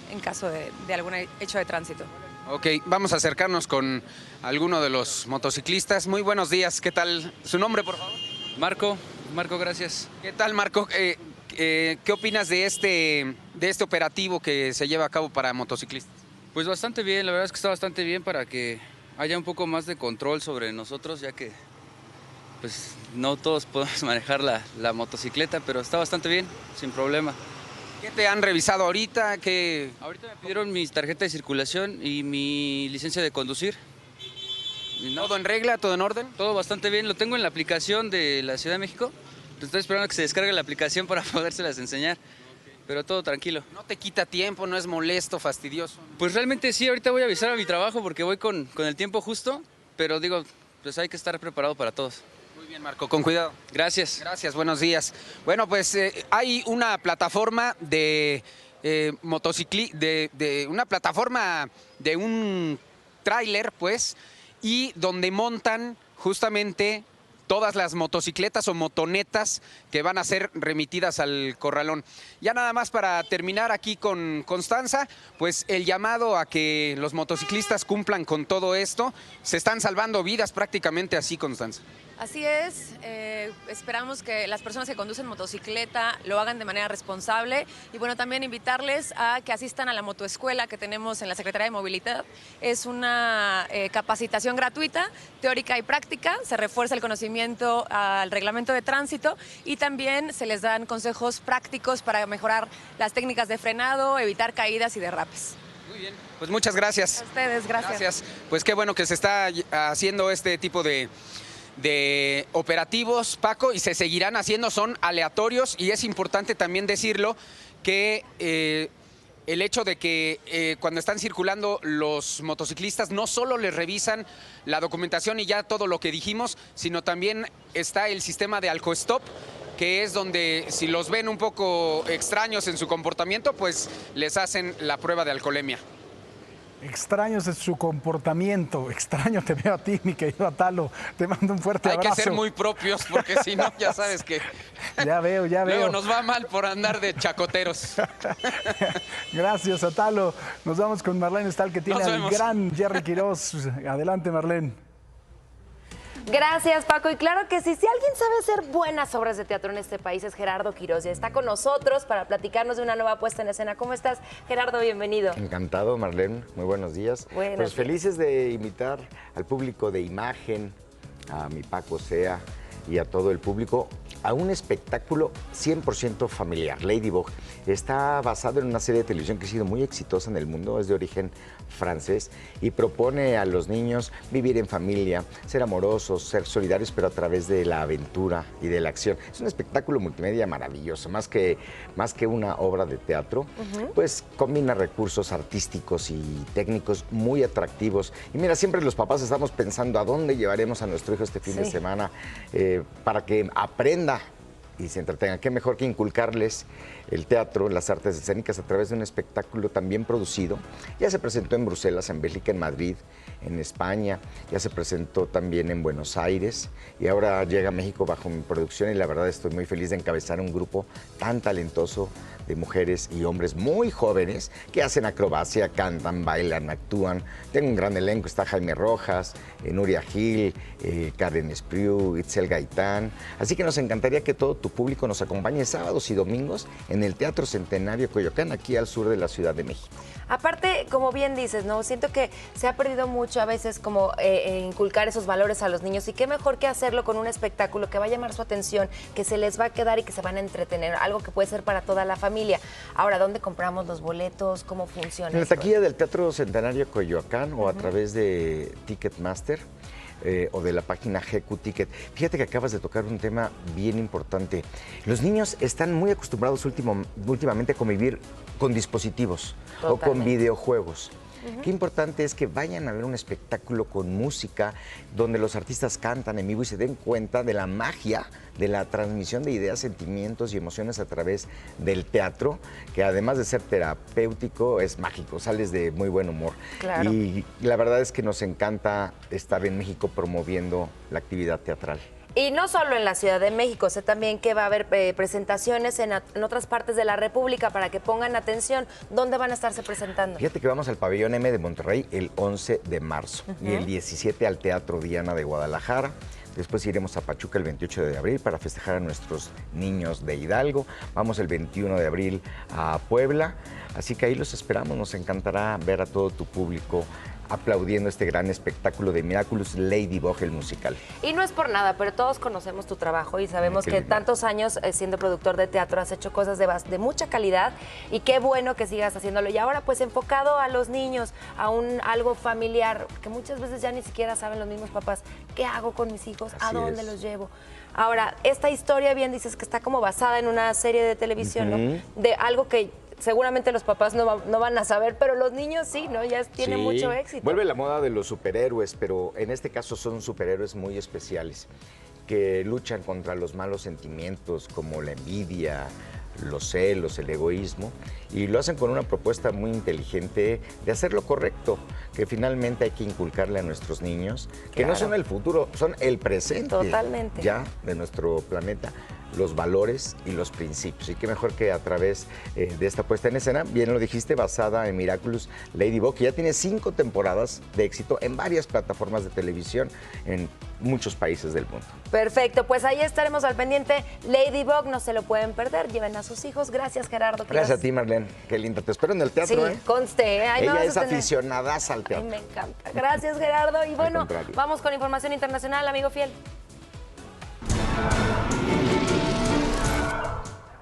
Speaker 9: en caso de algún hecho de tránsito.
Speaker 7: Ok, vamos a acercarnos con alguno de los motociclistas. Muy buenos días, ¿qué tal? ¿Su nombre, por favor?
Speaker 15: Marco, gracias.
Speaker 7: ¿Qué tal, Marco? ¿Qué opinas de este operativo que se lleva a cabo para motociclistas?
Speaker 15: Pues bastante bien, la verdad es que está bastante bien para que haya un poco más de control sobre nosotros, ya que pues no todos podemos manejar la motocicleta, pero está bastante bien, sin problema.
Speaker 7: ¿Qué te han revisado ahorita?
Speaker 15: Ahorita me pidieron mi tarjeta de circulación y mi licencia de conducir.
Speaker 7: ¿Todo en regla? ¿Todo en orden?
Speaker 15: Todo bastante bien, lo tengo en la aplicación de la Ciudad de México. Estoy esperando que se descargue la aplicación para podérselas enseñar, pero todo tranquilo.
Speaker 7: ¿No te quita tiempo? ¿No es molesto, fastidioso?
Speaker 15: Pues realmente sí, ahorita voy a avisar a mi trabajo porque voy con el tiempo justo, pero digo, pues hay que estar preparado para todos.
Speaker 7: Muy bien, Marco, con cuidado.
Speaker 15: Gracias.
Speaker 7: Gracias, buenos días. Bueno, pues hay una plataforma de un tráiler, pues, y donde montan justamente todas las motocicletas o motonetas que van a ser remitidas al corralón. Ya nada más para terminar aquí con Constanza, pues el llamado a que los motociclistas cumplan con todo esto. Se están salvando vidas prácticamente así, Constanza.
Speaker 9: Así es, esperamos que las personas que conducen motocicleta lo hagan de manera responsable y bueno, también invitarles a que asistan a la motoescuela que tenemos en la Secretaría de Movilidad. Es una capacitación gratuita, teórica y práctica, se refuerza el conocimiento al reglamento de tránsito y también se les dan consejos prácticos para mejorar las técnicas de frenado, evitar caídas y derrapes.
Speaker 7: Muy bien, pues muchas gracias.
Speaker 9: A ustedes, gracias.
Speaker 7: Gracias, pues qué bueno que se está haciendo este tipo de operativos, Paco, y se seguirán haciendo, son aleatorios y es importante también decirlo que el hecho de que cuando están circulando los motociclistas no solo les revisan la documentación y ya todo lo que dijimos, sino también está el sistema de AlcoStop que es donde si los ven un poco extraños en su comportamiento, pues les hacen la prueba de alcoholemia.
Speaker 1: Extraños en su comportamiento. Extraño te veo a ti, mi querido Atalo. Te mando un fuerte abrazo.
Speaker 7: Hay que ser muy propios porque si no, ya sabes que...
Speaker 1: Ya veo.
Speaker 7: Luego nos va mal por andar de chacoteros.
Speaker 1: Gracias, Atalo. Nos vamos con Marlene Stahl, que tiene al gran Jerry Quiroz. Adelante, Marlene.
Speaker 10: Gracias, Paco. Y claro que sí, si alguien sabe hacer buenas obras de teatro en este país es Gerardo Quiroz. Ya está con nosotros para platicarnos de una nueva puesta en escena. ¿Cómo estás, Gerardo? Bienvenido.
Speaker 13: Encantado, Marlene. Muy buenos días. Pues felices de invitar al público de Imagen, a mi Paco Sea y a todo el público a un espectáculo 100% familiar, Ladybug. Está basado en una serie de televisión que ha sido muy exitosa en el mundo, es de origen francés y propone a los niños vivir en familia, ser amorosos, ser solidarios, pero a través de la aventura y de la acción. Es un espectáculo multimedia maravilloso, más que una obra de teatro, pues combina recursos artísticos y técnicos muy atractivos. Y mira, siempre los papás estamos pensando a dónde llevaremos a nuestro hijo este fin de semana para que aprenda y se entretengan. Qué mejor que inculcarles el teatro, las artes escénicas a través de un espectáculo también producido. Ya se presentó en Bruselas, en Bélgica, en Madrid, en España, ya se presentó también en Buenos Aires y ahora llega a México bajo mi producción y la verdad estoy muy feliz de encabezar un grupo tan talentoso de mujeres y hombres muy jóvenes que hacen acrobacia, cantan, bailan, actúan. Tengo un gran elenco, está Jaime Rojas, Nuria Gil, Karen Espriu, Itzel Gaitán. Así que nos encantaría que todo tu público nos acompañe sábados y domingos en el Teatro Centenario Coyoacán, aquí al sur de la Ciudad de México.
Speaker 10: Aparte, como bien dices, ¿no? Siento que se ha perdido mucho a veces como inculcar esos valores a los niños y qué mejor que hacerlo con un espectáculo que va a llamar su atención, que se les va a quedar y que se van a entretener, algo que puede ser para toda la familia. Ahora, ¿dónde compramos los boletos? ¿Cómo funciona?
Speaker 13: En la taquilla del Teatro Centenario Coyoacán o a través de Ticketmaster. O de la página GQ Ticket. Fíjate que acabas de tocar un tema bien importante. Los niños están muy acostumbrados últimamente a convivir con dispositivos o con videojuegos. Qué importante es que vayan a ver un espectáculo con música donde los artistas cantan en vivo y se den cuenta de la magia de la transmisión de ideas, sentimientos y emociones a través del teatro, que además de ser terapéutico es mágico, sales de muy buen humor.
Speaker 10: Claro.
Speaker 13: Y la verdad es que nos encanta estar en México promoviendo la actividad teatral.
Speaker 10: Y no solo en la Ciudad de México, sé también que va a haber presentaciones en otras partes de la República para que pongan atención. ¿Dónde van a estarse presentando?
Speaker 13: Fíjate que vamos al Pabellón M de Monterrey el 11 de marzo y el 17 al Teatro Diana de Guadalajara. Después iremos a Pachuca el 28 de abril para festejar a nuestros niños de Hidalgo. Vamos el 21 de abril a Puebla. Así que ahí los esperamos. Nos encantará ver a todo tu público aplaudiendo este gran espectáculo de Miraculous Ladybug, el musical.
Speaker 10: Y no es por nada, pero todos conocemos tu trabajo y sabemos que tantos años siendo productor de teatro has hecho cosas de mucha calidad y qué bueno que sigas haciéndolo. Y ahora pues enfocado a los niños, a algo familiar, que muchas veces ya ni siquiera saben los mismos papás, ¿qué hago con mis hijos? ¿A dónde los llevo? Ahora, esta historia bien dices que está como basada en una serie de televisión, ¿no? De algo que seguramente los papás no van a saber, pero los niños sí, ¿no? Ya tienen mucho éxito.
Speaker 13: Vuelve la moda de los superhéroes, pero en este caso son superhéroes muy especiales que luchan contra los malos sentimientos como la envidia, los celos, el egoísmo, y lo hacen con una propuesta muy inteligente de hacer lo correcto, que finalmente hay que inculcarle a nuestros niños, que no son el futuro, son el presente ya de nuestro planeta, los valores y los principios. Y qué mejor que a través de esta puesta en escena, bien lo dijiste, basada en Miraculous Ladybug, que ya tiene 5 temporadas de éxito en varias plataformas de televisión en muchos países del mundo.
Speaker 10: Perfecto, pues ahí estaremos al pendiente. Ladybug, no se lo pueden perder, lleven a sus hijos. Gracias, Gerardo.
Speaker 13: Gracias a ti, Marlene. Qué linda. Te espero en el teatro.
Speaker 10: Sí, conste.
Speaker 13: Ella es aficionadaza al teatro.
Speaker 10: Ay, me encanta. Gracias, Gerardo. Y bueno, vamos con información internacional, amigo fiel.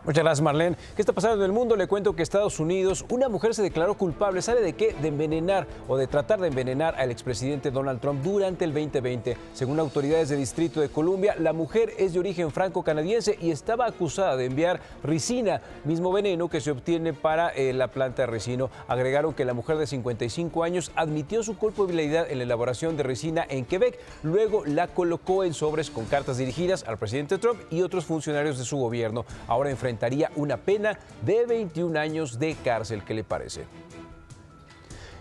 Speaker 4: Muchas gracias, Marlene. ¿Qué está pasando en el mundo? Le cuento que Estados Unidos, una mujer se declaró culpable, ¿sabe de qué? De envenenar o de tratar de envenenar al expresidente Donald Trump durante el 2020. Según autoridades del Distrito de Columbia, la mujer es de origen franco-canadiense y estaba acusada de enviar ricina, mismo veneno que se obtiene para la planta de ricino. Agregaron que la mujer de 55 años admitió su culpabilidad en la elaboración de ricina en Quebec. Luego la colocó en sobres con cartas dirigidas al presidente Trump y otros funcionarios de su gobierno. Ahora enfrentaría una pena de 21 años de cárcel. ¿Qué le parece?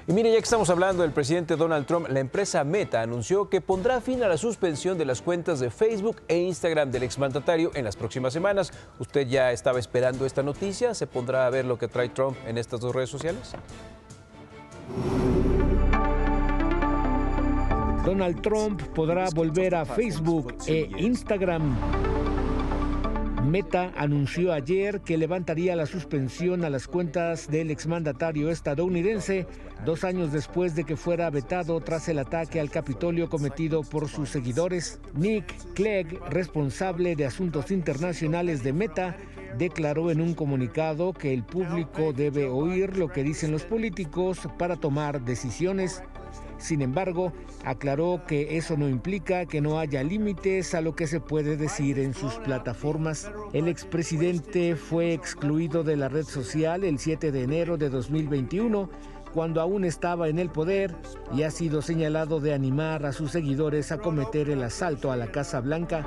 Speaker 4: Y mire, ya que estamos hablando del presidente Donald Trump, la empresa Meta anunció que pondrá fin a la suspensión de las cuentas de Facebook e Instagram del exmandatario en las próximas semanas. ¿Usted ya estaba esperando esta noticia? ¿Se pondrá a ver lo que trae Trump en estas dos redes sociales?
Speaker 11: Donald Trump podrá volver a Facebook e Instagram. Meta anunció ayer que levantaría la suspensión a las cuentas del exmandatario estadounidense 2 años después de que fuera vetado tras el ataque al Capitolio cometido por sus seguidores. Nick Clegg, responsable de asuntos internacionales de Meta, declaró en un comunicado que el público debe oír lo que dicen los políticos para tomar decisiones. Sin embargo, aclaró que eso no implica que no haya límites a lo que se puede decir en sus plataformas. El expresidente fue excluido de la red social el 7 de enero de 2021, cuando aún estaba en el poder, y ha sido señalado de animar a sus seguidores a cometer el asalto a la Casa Blanca.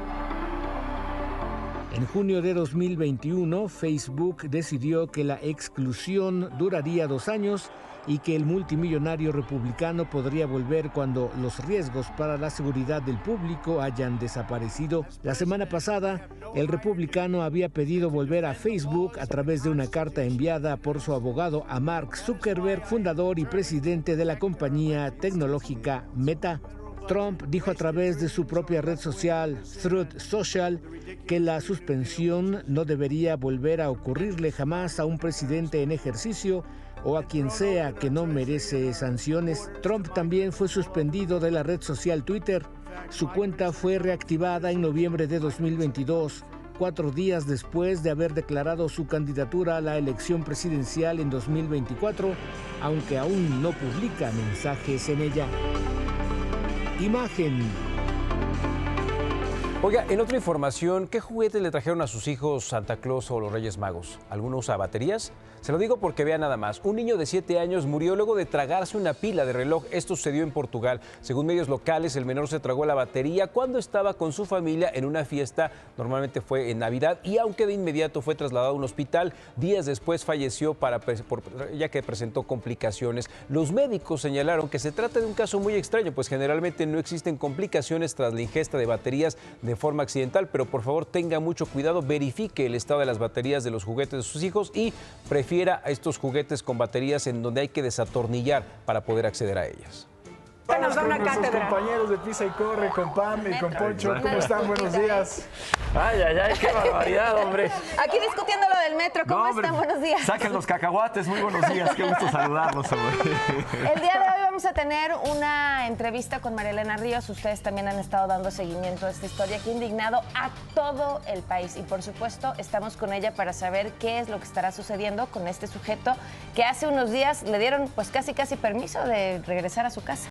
Speaker 11: En junio de 2021, Facebook decidió que la exclusión duraría 2 años y que el multimillonario republicano podría volver cuando los riesgos para la seguridad del público hayan desaparecido. La semana pasada, el republicano había pedido volver a Facebook a través de una carta enviada por su abogado a Mark Zuckerberg, fundador y presidente de la compañía tecnológica Meta. Trump dijo a través de su propia red social, Truth Social, que la suspensión no debería volver a ocurrirle jamás a un presidente en ejercicio o a quien sea que no merece sanciones. Trump también fue suspendido de la red social Twitter. Su cuenta fue reactivada en noviembre de 2022, 4 días después de haber declarado su candidatura a la elección presidencial en 2024, aunque aún no publica mensajes en ella. Imagen.
Speaker 4: Oiga, en otra información, ¿qué juguetes le trajeron a sus hijos Santa Claus o los Reyes Magos? ¿Alguno usa baterías? Se lo digo porque vea nada más. Un niño de 7 años murió luego de tragarse una pila de reloj. Esto sucedió en Portugal. Según medios locales, el menor se tragó la batería cuando estaba con su familia en una fiesta. Normalmente fue en Navidad y aunque de inmediato fue trasladado a un hospital, días después falleció ya que presentó complicaciones. Los médicos señalaron que se trata de un caso muy extraño, pues generalmente no existen complicaciones tras la ingesta de baterías de forma accidental, pero por favor tenga mucho cuidado, verifique el estado de las baterías de los juguetes de sus hijos y prefiera a estos juguetes con baterías en donde hay que desatornillar para poder acceder a ellas.
Speaker 3: Nos da una
Speaker 1: nuestros
Speaker 3: cátedra.
Speaker 1: compañeros de Pisa y Corre, con Pam y con Poncho. ¿Cómo están? Buenos días.
Speaker 8: Ay, ay, ay, qué barbaridad, hombre.
Speaker 10: Aquí discutiendo lo del metro. ¿Cómo
Speaker 8: No, hombre,
Speaker 10: están? Buenos días.
Speaker 8: Saquen los cacahuates. Muy buenos días. Qué gusto saludarlos, hombre.
Speaker 10: El día de hoy vamos a tener una entrevista con María Elena Ríos. Ustedes también han estado dando seguimiento a esta historia que ha indignado a todo el país. Y por supuesto, estamos con ella para saber qué es lo que estará sucediendo con este sujeto que hace unos días le dieron pues casi permiso de regresar a su casa.